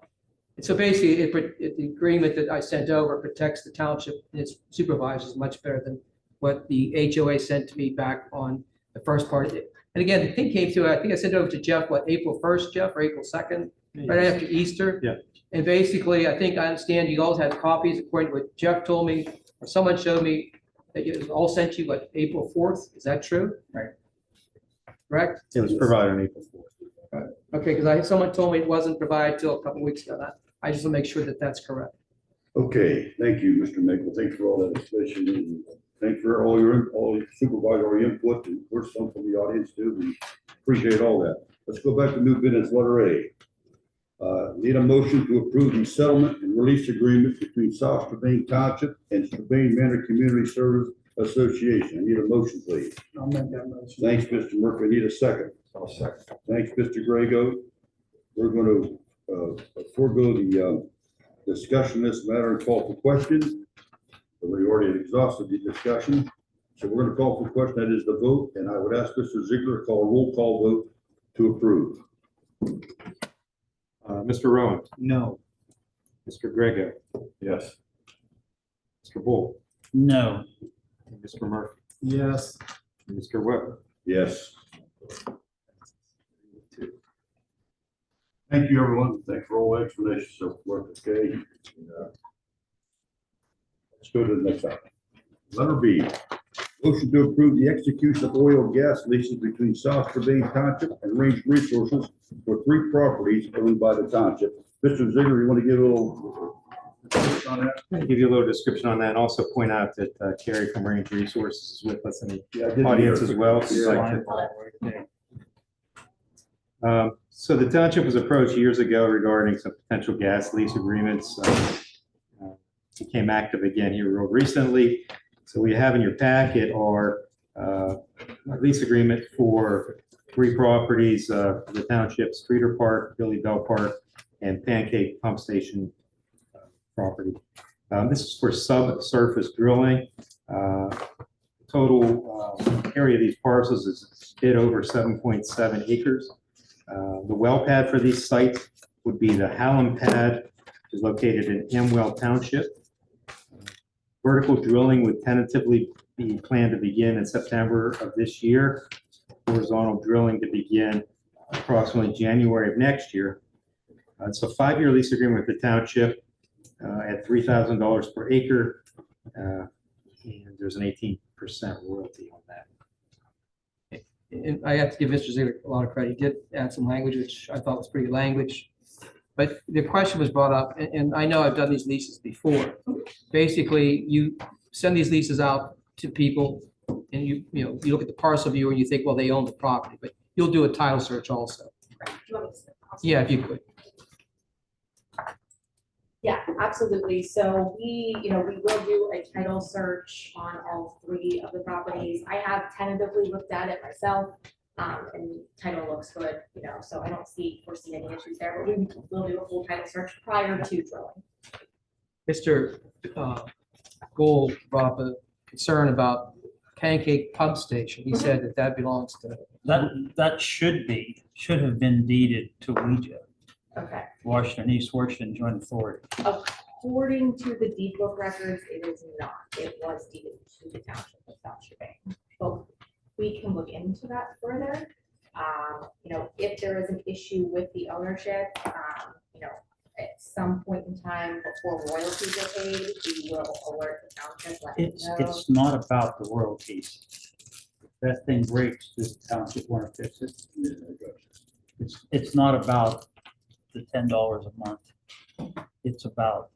And so basically the agreement that I sent over protects the township and its supervisors much better than what the HOA sent to me back on the first part. And again, the thing came through, I think I sent it over to Jeff, April 1st, Jeff, or April 2nd, right after Easter. Yeah. And basically, I think I understand you all had copies according to what Jeff told me, or someone showed me that you all sent you, April 4th? Is that true? Right. Correct? It was provided on April 4th. Okay, because someone told me it wasn't provided till a couple weeks ago. I just want to make sure that that's correct. okay, thank you, Mr. Maker. Thanks for all that explanation. And thanks for all your supervisory input, and of course, some from the audience too. We appreciate all that. Let's go back to new business, letter A. Need a motion to approve the settlement and release agreement between South Strabane Township and Strabane Manor Community Service Association. I need a motion, please. I'll make that motion. Thanks, Mr. Murphy. I need a second. I'll second. Thanks, Mr. Grego. We're going to forego the discussion of this matter and call for question. We already exhausted the discussion. So we're going to call for question. That is the vote. And I would ask Mr. Ziegler to call a roll call vote to approve. Mr. Rowan, No. Mr. Grego, Yes. Mr. Bull, No. and Mr. Murphy, Yes. and Mr. Weber. Yes. Thank you, everyone. Thanks for all the explanations so forth. Okay. And, let's go to the next item. Letter B. Motion to approve the execution of oil and gas leases between South Strabane Township and Range Resources for 3 properties owned by the township. Mr. Ziegler, you want to give a little on that? I'll give you a little description on that and also point out that Carrie from Range Resources is with us in the Yeah, I did audience hear. as well. So Yeah. I'd like to So the township was approached years ago regarding some potential gas lease agreements. Became active again here real recently. So we have in your packet are a lease agreement for 3 properties, the township, Streeter Park, Billy Bell Park, and Pancake Pump Station property. This is for subsurface drilling. Total area of these parcels is a bit over 7.7 acres. The well pad for these sites would be the Hallam pad, which is located in Amwell Township. Vertical drilling would tentatively be planned to begin in September of this year. Horizontal drilling to begin approximately January of next year. It's a 5-year lease agreement with the township at $3,000 per acre. And there's an 18% royalty on that. And I have to give Mr. Ziegler a lot of credit. He did add some language, which I thought was pretty good language. But the question was brought up, and I know I've done these leases before. Basically, you send these leases out to people and you look at the parcel view and you think, well, they own the property, but you'll do a title search also. Yeah, if you could. Yeah, absolutely. So we will do a title search on all 3 of the properties. I have tentatively looked at it myself, and title looks good, so I don't foresee any issues there, but we will do a full title search prior to drilling. Mr. Gould brought up a concern about Pancake Pump Station. He said that belongs to. That should have been deeded to Ouija, Okay. Washington, East Washington Joint Authority. According to the deed book records, it is not. It was deeded to the township of South Shebang. But we can look into that further. If there is an issue with the ownership, at some point in time before royalties are paid, we will alert the township. Let them know. It's not about the royalties. If that thing breaks, does the township want to fix it? It's not about the $10 a month. It's about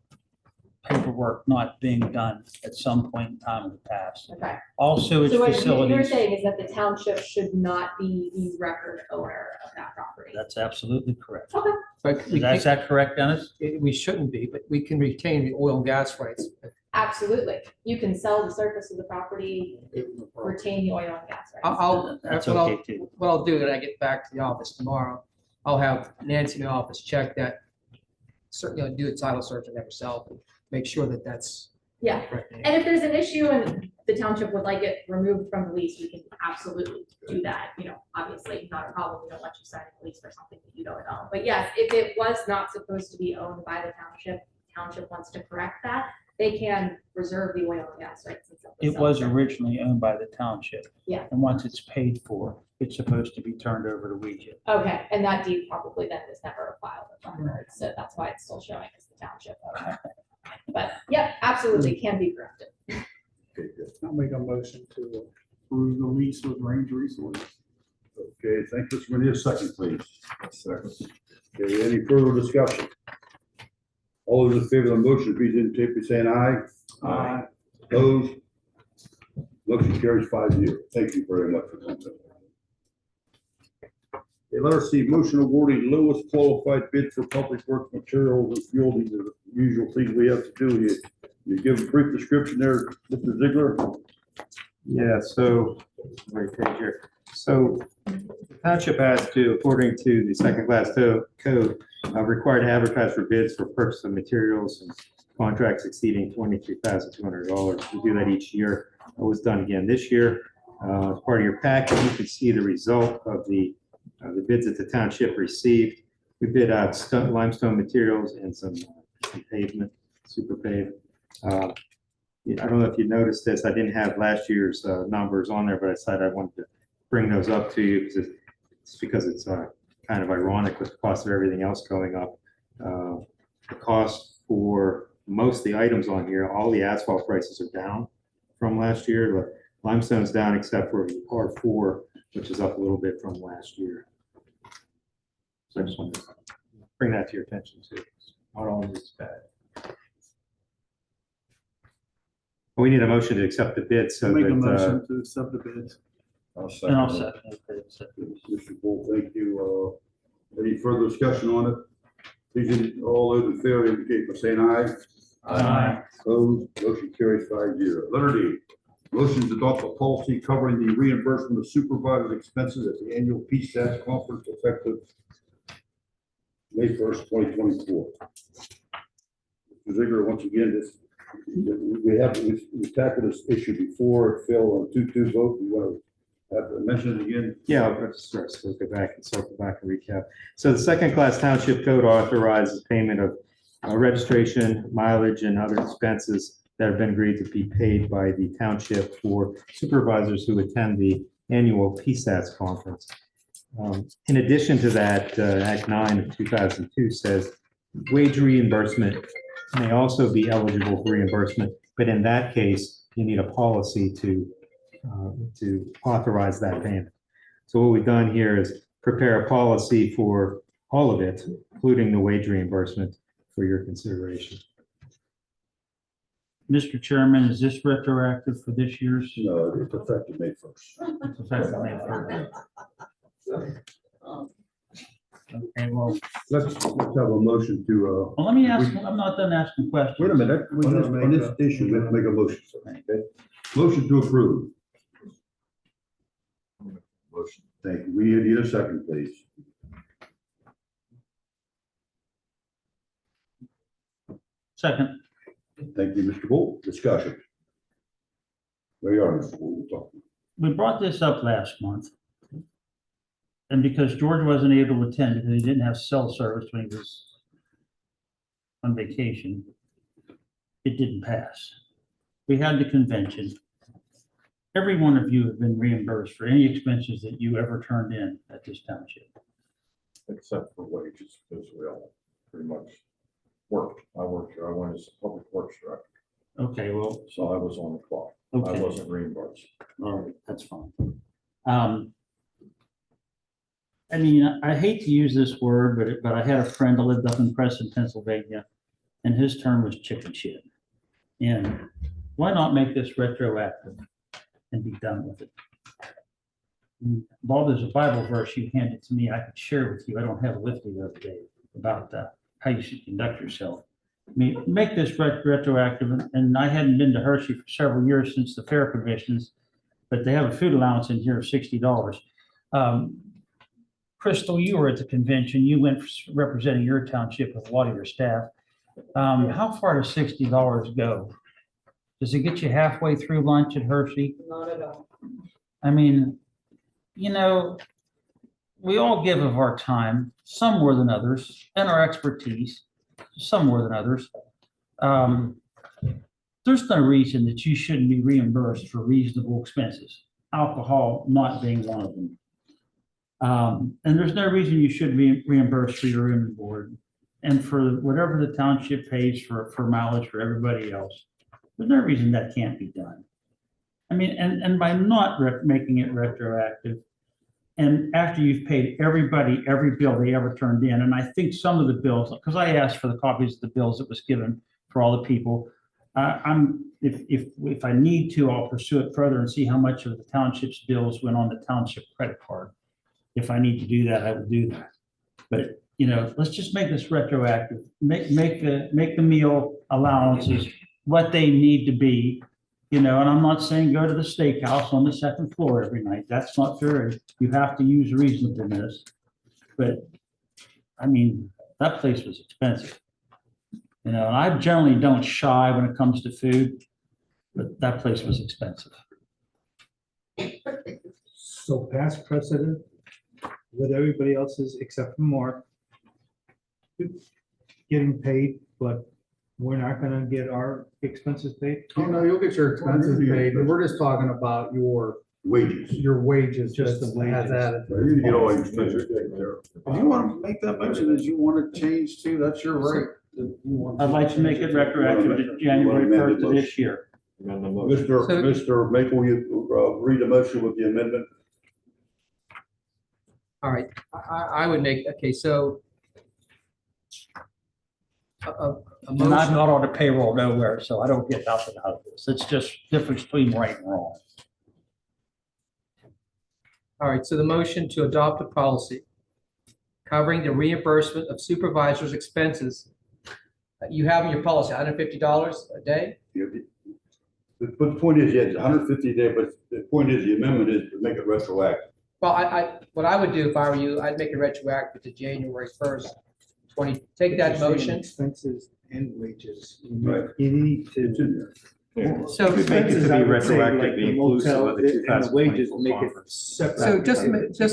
paperwork not being done at some point in time in the past. Okay. Also, it's So what you're facilities. saying is that the township should not be the record owner of that property? That's absolutely correct. Okay. But Is that correct, Dennis? We shouldn't be, but we can retain the oil and gas rights. Absolutely. You can sell the surface of the property, retain the oil and gas rights. That's what I'll- okay too. What I'll do when I get back to the office tomorrow, I'll have Nancy in the office check that, certainly I'll do a title search on herself and make sure that that's. Yeah. correct. And if there's an issue and the township would like it removed from the lease, we can absolutely do that. Obviously not a problem. We don't let you sign a lease for something that you don't own. But yes, if it was not supposed to be owned by the township wants to correct that, they can reserve the oil and gas rights. It was originally owned by the township. Yeah. And once it's paid for, it's supposed to be turned over to Ouija. Okay, and that deed probably then was never filed with records, so that's why it's still showing as the township owner. But yeah, absolutely can be corrected. I'll make a motion to approve the lease with Range Resources. Okay, thank you, Mr. Mania. Second, please. Second. Okay, any further discussion? All those in favor of the motion, please indicate by saying aye. Aye. Opposed? Motion carries 5-0. Thank you very much for coming. Okay, let us see, motion awarding lowest qualified bid for public works materials and fuel. These are the usual things we have to do here. You give a brief description there, Mr. Ziegler? Yeah, so, right page here. So the township has to, according to the second class code, required to advertise for bids for purchase of materials and contracts exceeding $23,200. We do that each year. It was done again this year. As part of your package, you can see the result of the bids that the township received. We bid out limestone materials and some pavement, super pave. I don't know if you noticed this. I didn't have last year's numbers on there, but I said I wanted to bring those up to you because it's kind of ironic with the cost of everything else going up. The cost for most of the items on here, all the asphalt prices are down from last year. The limestone's down except for R4, which is up a little bit from last year. So I just wanted to bring that to your attention too. Not all of it's bad. We need a motion to accept the bid so Make a that, motion to accept the bids. I'll And I'll second. second it. Mr. Bull, thank you. Any further discussion on it? Please, all those in favor indicate by saying aye. Aye. Opposed, motion carries 5-0. Letter D, motion to adopt a policy covering the reimbursement of supervisors' expenses at the annual PSAS conference effective May 1st, 2024. Mr. Ziegler, once again, we tackled this issue before, it fell on 2-2 vote. You want to have to mention it again? Yeah, let's go back and circle back and recap. So the second-class township code authorizes payment of registration, mileage, and other expenses that have been agreed to be paid by the township for supervisors who attend the annual PSAS conference. In addition to that, Act 9 of 2002 says wage reimbursement may also be eligible for reimbursement, but in that case, you need a policy to authorize that payment. So what we've done here is prepare a policy for all of it, including the wage reimbursement, for your consideration. Mr. Chairman, is this retroactive for this year's? No, it's effective May 1st. It's effective May 1st. Okay, well, Let's have a motion to, let me ask, I'm not done asking questions. wait a minute, on this issue, let's make a motion, okay? Motion to approve. Motion. Thank you. We need a second, please. Second, Thank you, Mr. Bull. Discussion. There you are, Mr. Bull. We're talking. we brought this up last month. And because George wasn't able to attend because he didn't have cell service when he was on vacation, it didn't pass. We had the convention. Every one of you have been reimbursed for any expenses that you ever turned in at this township. Except for wages, because we all pretty much worked. I worked here. I went as a public works director, Okay, well, so I was on the clock. I okay, wasn't reimbursed. all right, that's fine. I mean, I hate to use this word, but I had a friend that lived up in Preston, Pennsylvania, and his term was chicken shit. And why not make this retroactive and be done with it? Bob, there's a Bible verse you handed to me, I could share with you. I don't have it with me the other day about how you should conduct yourself. I mean, make this retroactive, and I hadn't been to Hershey for several years since the fair commissions, but they have a food allowance in here of $60. Crystal, you were at the convention. You went representing your township with a lot of your staff. How far does $60 go? Does it get you halfway through lunch at Hershey? Not at all. I mean, you know, we all give of our time, some more than others, and our expertise, some more than others. There's no reason that you shouldn't be reimbursed for reasonable expenses, alcohol not being one of them. And there's no reason you should be reimbursed for your room and board and for whatever the township pays for mileage for everybody else. There's no reason that can't be done. I mean, and by not making it retroactive, and after you've paid everybody every bill they ever turned in, and I think some of the bills, because I asked for the copies of the bills that was given for all the people. If I need to, I'll pursue it further and see how much of the township's bills went on the township credit card. If I need to do that, I will do that. But, you know, let's just make this retroactive. Make the meal allowances what they need to be, you know, and I'm not saying go to the steakhouse on the second floor every night. That's not fair. You have to use reasonableness. But, I mean, that place was expensive. You know, and I generally don't shy when it comes to food, but that place was expensive. So past precedent with everybody else's except for Mark getting paid, but we're not gonna get our expenses paid? Oh, no, you'll get your expenses paid, but we're just talking about your Wages. Just the has wages. added. You get all your expenses taken care of. If you want to make that motion, as you want to change to, that's your right. I'd like to make it retroactive to January 1st of this year. Amend the motion. Mr. Maple, you read the motion with the amendment. All right, I would make, okay, so a And I'm motion, not on the payroll nowhere, so I don't get nothing out of this. It's just difference between right and wrong. all right, so the motion to adopt a policy covering the reimbursement of supervisors' expenses. You have in your policy, $150 a day? The point is, yeah, it's 150 a day, but the point is, the amendment is to make it retroactive. Well, what I would do if I were you, I'd make it retroactive to January 1st, take that motion. Expenses and wages. Right. You need to. It's in there. So, You could make it to expenses, I be would say, retroactive, like be the inclusive motel of the and the wages, 2024 make it conference. separate. So just-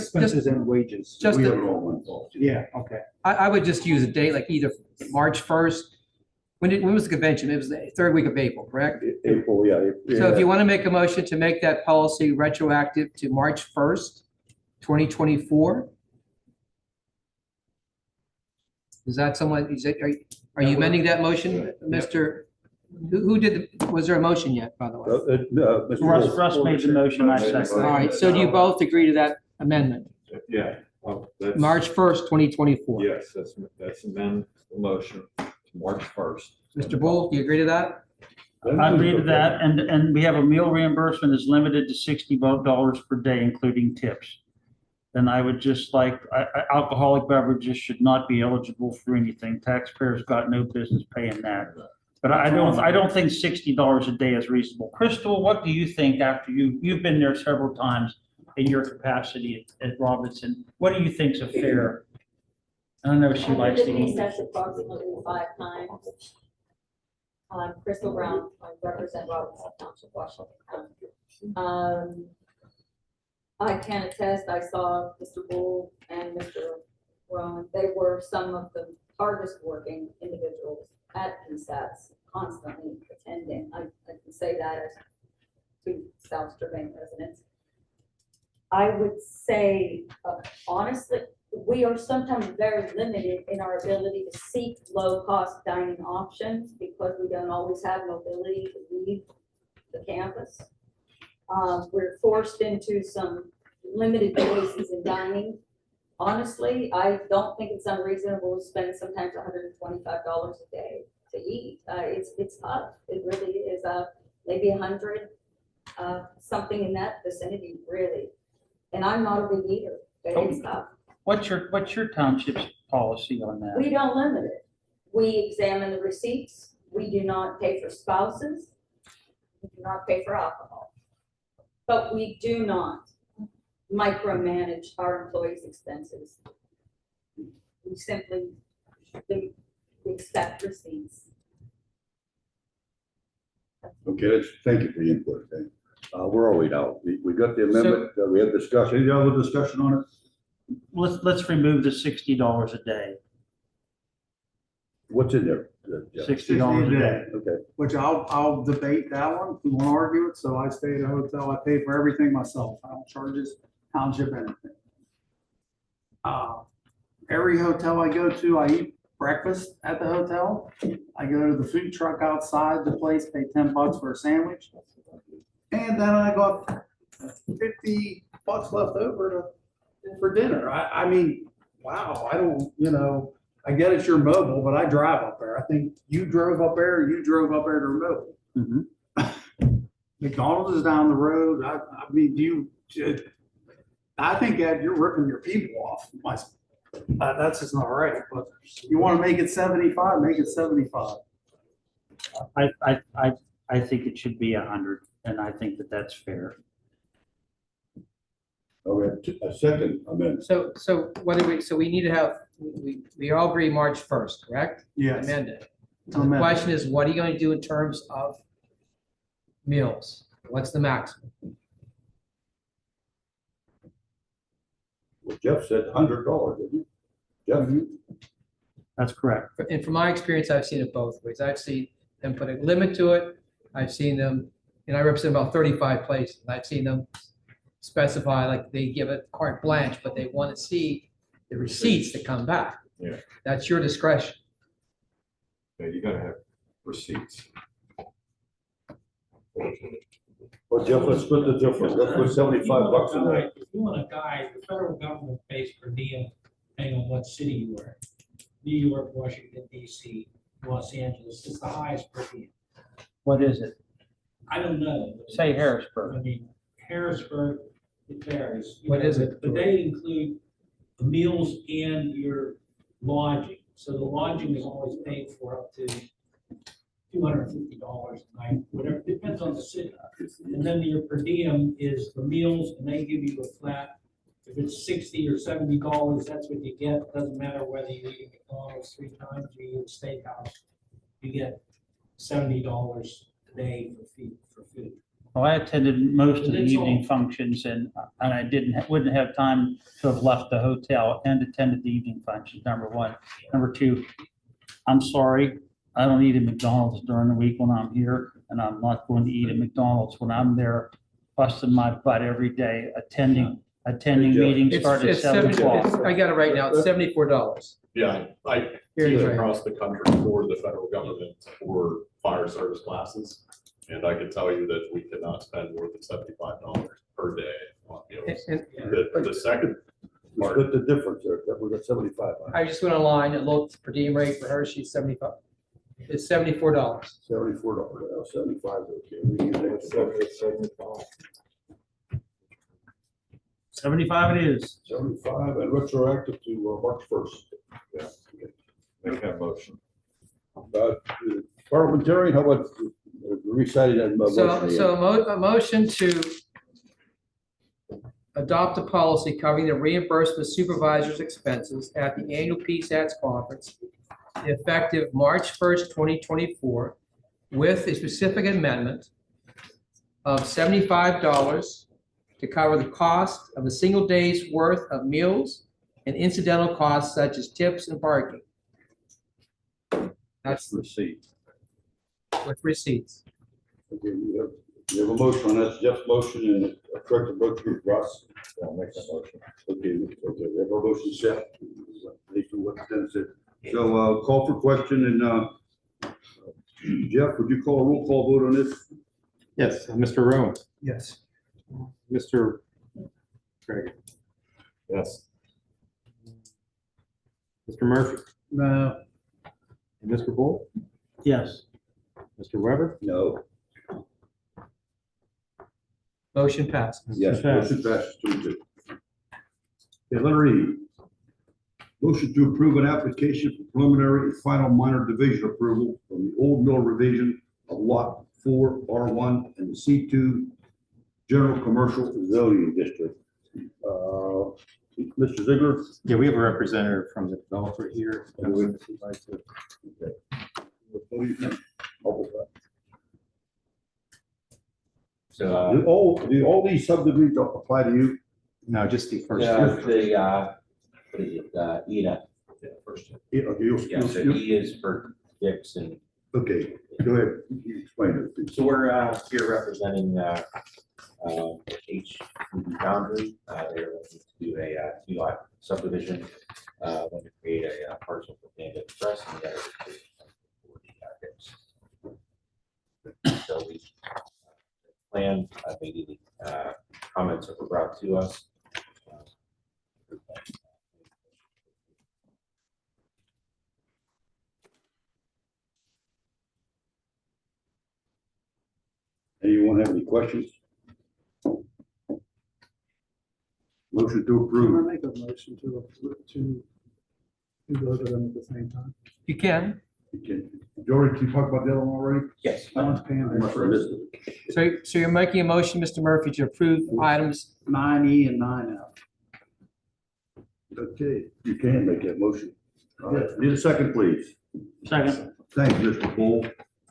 Expenses and wages. just We to- have it all in one policy. Yeah, okay. I would just use a date like either March 1st. When was the convention? It was the third week of April, correct? April, yeah. So if you want to make a motion to make that policy retroactive to March 1st, 2024? Is that someone, are you amending that motion, Mr.? Who did, was there a motion yet, by the way? Mr. Wolf. Russ made the motion, I second. All right, so do you both agree to that amendment? Yeah. Well, that's- March 1st, 2024? Yes, that's amend the motion to March 1st. Mr. Bull, do you agree to that? I agree to that, and we have a meal reimbursement is limited to $60 per day, including tips. Then I would just like, alcoholic beverages should not be eligible for anything. Taxpayers got no business paying that. But I don't think $60 a day is reasonable. Crystal, what do you think after you've been there several times in your capacity at Robinson? What do you think's a fair? I don't know if she likes to eat. That's approximately 5 times. Crystal Brown, I represent Robinson Township, Washington. I can attest, I saw Mr. Bull and Mr. Rowan. They were some of the hardest working individuals at PSATs, constantly attending. I can say that as two South Strabane residents. I would say, honestly, we are sometimes very limited in our ability to seek low-cost dining options because we don't always have mobility to leave the campus. We're forced into some limited choices in dining. Honestly, I don't think it's unreasonable to spend sometimes $125 a day to eat. It's tough. It really is. Maybe 100, something in that vicinity, really. And I'm not a big eater, but it's tough. What's your township's policy on that? We don't limit it. We examine the receipts. We do not pay for spouses. We do not pay for alcohol. But we do not micromanage our employees' expenses. We simply accept receipts. Okay, thank you for the input. Okay. Where are we now? We got the amendment, we have discussion. Any other discussion on it? Let's remove the $60 a day. What's in there? $60 a day. Okay. Which I'll debate that one if we want to argue it. So I stay at a hotel, I pay for everything myself. I don't charge this township anything. Every hotel I go to, I eat breakfast at the hotel. I go to the food truck outside the place, pay $10 for a sandwich. And then I got $50 left over for dinner. I mean, wow, I don't, I get it's your mobile, but I drive up there. I think you drove up there to Remote. McDonald's is down the road. I mean, I think that you're ripping your people off. That's just not right, but you want to make it 75, make it 75. I think it should be 100, and I think that's fair. Okay, a second amendment. So what do we, so we need to have, we all agree March 1st, correct? Yes. Amended. The Amended. question is, what are you going to do in terms of meals? What's the maximum? Well, Jeff said $100, didn't he? Jeff? That's correct. And from my experience, I've seen it both ways. I've seen them put a limit to it. I've seen them, and I represent about 35 places. I've seen them specify, like they give it carte blanche, but they want to see the receipts that come back. Yeah. That's your discretion. Yeah, you gotta have receipts. Well, Jeff, let's split the difference. Let's put $75 a night. If you want a guide, the federal government pays per diem, depending on what city you are. New York, Washington, DC, Los Angeles, it's the highest per diem. What is it? I don't know. Say Harrisburg. I mean, Harrisburg, it varies. What is it? But they include meals and your lodging. So the lodging is always paid for up to $250 a night, whatever, depends on the city. And then your per diem is the meals, and they give you a flat, if it's $60 or $70, that's what you get. Doesn't matter whether you eat at McDonald's 3 times or you eat at steakhouse, you get $70 a day for food. Well, I attended most of the That's all. evening functions and I wouldn't have time to have left the hotel and attended the evening functions, number one. Number two, I'm sorry, I don't eat at McDonald's during the week when I'm here, and I'm not going to eat at McDonald's when I'm there busting my butt every day, attending meetings starting at 7 o'clock. I got it right now, it's $74. Yeah, I Here it teach is right across the country for the federal government for fire service classes. And I can tell you that we cannot spend more than $75 per day on meals. And- The second part, Split the difference there, that we got 75. I just went online and looked per diem rate for her, she's 75. It's $74. $74, 75, okay. We can make it 75. 75 it is. 75 and retroactive to March 1st. Yeah. Make that motion. Parliamentary, how about reciting that motion? A motion to adopt a policy covering the reimbursement of supervisors' expenses at the annual PSATS conference effective March 1st, 2024, with a specific amendment of $75 to cover the cost of a single day's worth of meals and incidental costs such as tips and parking. That's Receipt. with receipts. Okay, you have a motion on that, Jeff's motion and a corrected motion, Russ. I'll make that motion. Okay, we have a motion set. Based on what Ken said. So, call for question and, Jeff, would you call a roll call vote on this? Yes, Mr. Rowan, Yes. Mr. Craig, Yes. Mr. Murphy, No. and Mr. Bull, Yes. Mr. Weber, No. Motion passes. Yes, motion passes 2-2. Okay, letter E. Motion to approve an application for preliminary and final minor division approval from the Old Mill revision of Lot 4 R1 and the C2 General Commercial Zoning District. Mr. Ziegler? Yeah, we have a representative from the developer here. If you'd like to- So, Do all these subdivisions apply to you? No, just the first. yeah, the, what is it, Eda. Yeah, okay, Yeah, so E is for Dix and. okay, go ahead, you explain it. So we're here representing H Boundary. They're looking to do a 2-lot subdivision. Want to create a parcel for Panda Express and the other is for Dix. So we plan, maybe comments that were brought to us. Anyone have any questions? Motion to Can I approve. make a motion to go to them at the same time? You can. George, can you talk about the other one already? Yes. I want to pay I them must have first. missed it. So you're making a motion, Mr. Murphy, to approve items 9E and 9F. Okay, you can make that motion. All right, need a second, please. Second. Thank you, Mr. Bull.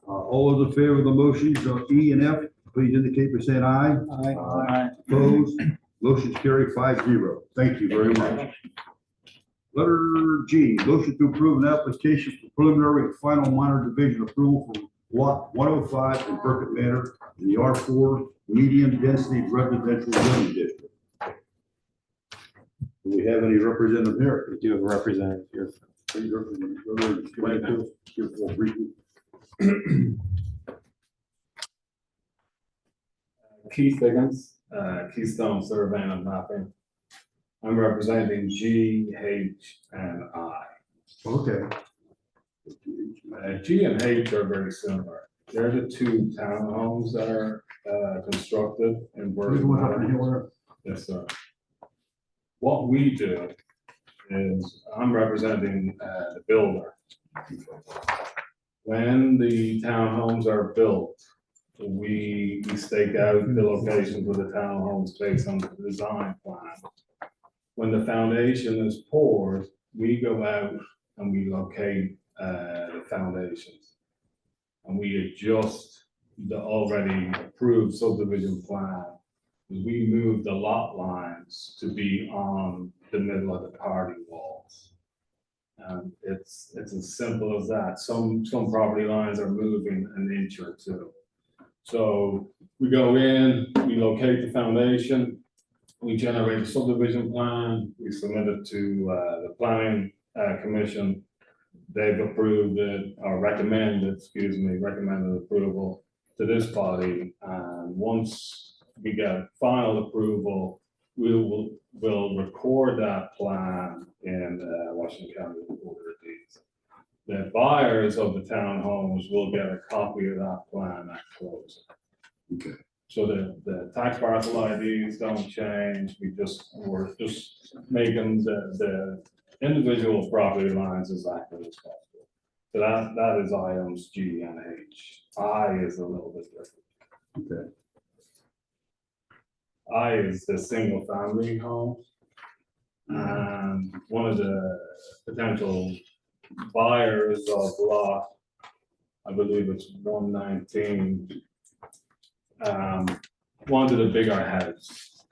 All those in favor of the motions, E and F, please indicate by saying aye. Aye. Opposed? Motion's carried 5-0. Thank you very much. Letter G, motion to approve an application for preliminary and final minor division approval for Lot 105 in Burkett Manor in the R4 medium density residential zoning district. Do we have any representative here? We do have a representative here. Please represent, go ahead and explain it to us, here for briefly. Keith Higgins, Keystone Surveying and Mapping. I'm representing G, H, and I. Okay. G and H are very similar. They're the two townhomes that are constructed in Which one's up in Burton. here? Yes, sir. What we do is I'm representing the builder. When the townhomes are built, we stake out the locations of the townhomes based on the design plan. When the foundation is poured, we go out and we locate the foundations. And we adjust the already approved subdivision plan. We move the lot lines to be on the middle of the party walls. It's as simple as that. Some property lines are moving an inch or two. So we go in, we locate the foundation, we generate a subdivision plan, we submit it to the planning commission. They've approved it, or recommended approval to this body. And once we get final approval, we'll record that plan in Washington County Recorder of Deeds. The buyers of the townhomes will get a copy of that plan at closing. Okay. So the tax parcel IDs don't change, we're just making the individual property lines as accurate as possible. So that is items G and H. I is a little bit different. Okay. I is the single family home. And one of the potential buyers of lot, I believe it's 119, wanted a bigger house.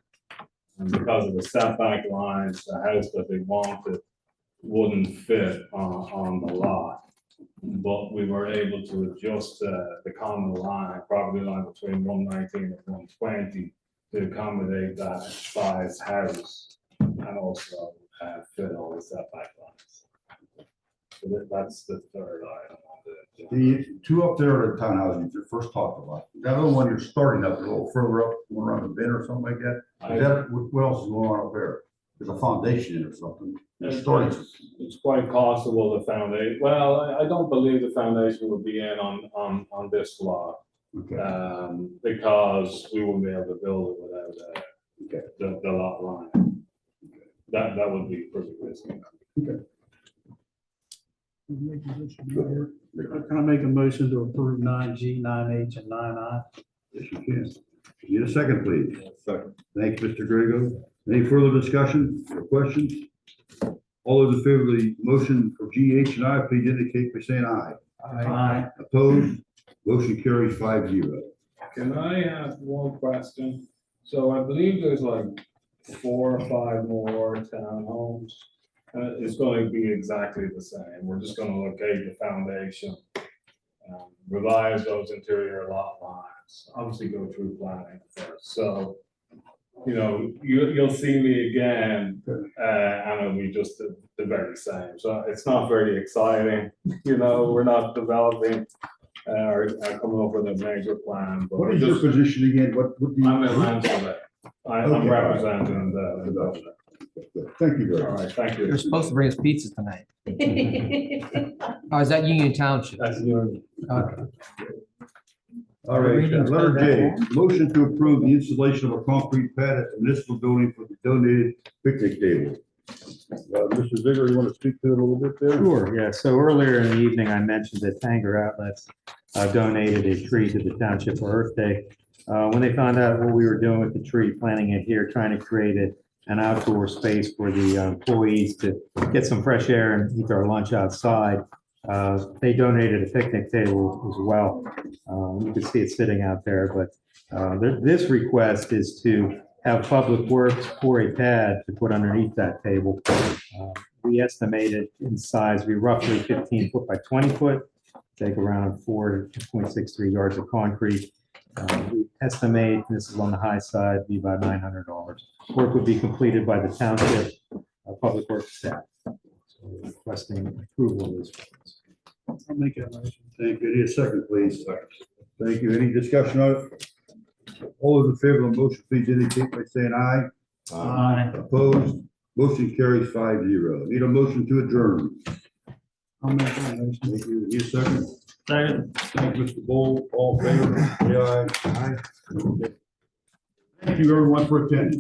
And because of the setback lines, the house that they wanted wouldn't fit on the lot. But we were able to adjust the common line, property line between 119 and 120 to accommodate that size house and also fit all the setback lines. So that's the third item on the agenda. The two up there at the townhouses you first talked about, that other one you're starting up a little further up, going around the bend or something like that. Is that, what else is going on up there? There's a foundation in or something. It's quite possible the foundation, well, I don't believe the foundation will be in on this lot. Okay. Because we wouldn't be able to build it without the lot line. That would be pretty risky. Okay. Can I make a motion to approve 9G, 9H, and 9I? Yes, you can. Need a second, please. Second. Thanks, Mr. Grego. Any further discussion or questions? All those in favor of the motion for G, H, and I, please indicate by saying aye. Aye. Opposed? Motion carries 5-0. Can I ask one question? So I believe there's like 4 or 5 more townhomes. It's going to be exactly the same. We're just going to locate the foundation, revise those interior lot lines, obviously go through planning first. So, you know, you'll see me again, and it'll be just the very same. So it's not very exciting. You know, we're not developing or coming up with a major plan. But What is your position again? What do you? I'm in land survey. I'm Okay. representing the developer. Thank you very All much. right, thank you. You're supposed to bring us pizza tonight. Oh, is that Union Township? That's your. Okay. All right, letter J, motion to approve the installation of a concrete pad at the municipal building for the donated picnic table. Mr. Ziegler, you want to speak to it a little bit there? Sure, yeah. So earlier in the evening, I mentioned that Tanger Outlets donated a tree to the township for Earth Day. When they found out what we were doing with the tree, planting it here, trying to create an outdoor space for the employees to get some fresh air and eat their lunch outside, they donated a picnic table as well. You can see it sitting out there, but this request is to have Public Works pour a pad to put underneath that table. We estimated in size, be roughly 15 foot by 20 foot, take around 4 to 2.63 yards of concrete. We estimate, this is on the high side, be about $900. Work would be completed by the township Public Works staff. So we're requesting approval of this. I'll make that motion. Thank you. Need a second, please. Thank you. Any discussion on it? All those in favor of the motion, please indicate by saying aye. Aye. Opposed? Motion carries 5-0. Need a motion to adjourn. I'll make that motion. Thank you. Need a second? Second. Thank you, Mr. Bull. All in favor? Say aye. Aye. Thank you, everyone, for attending.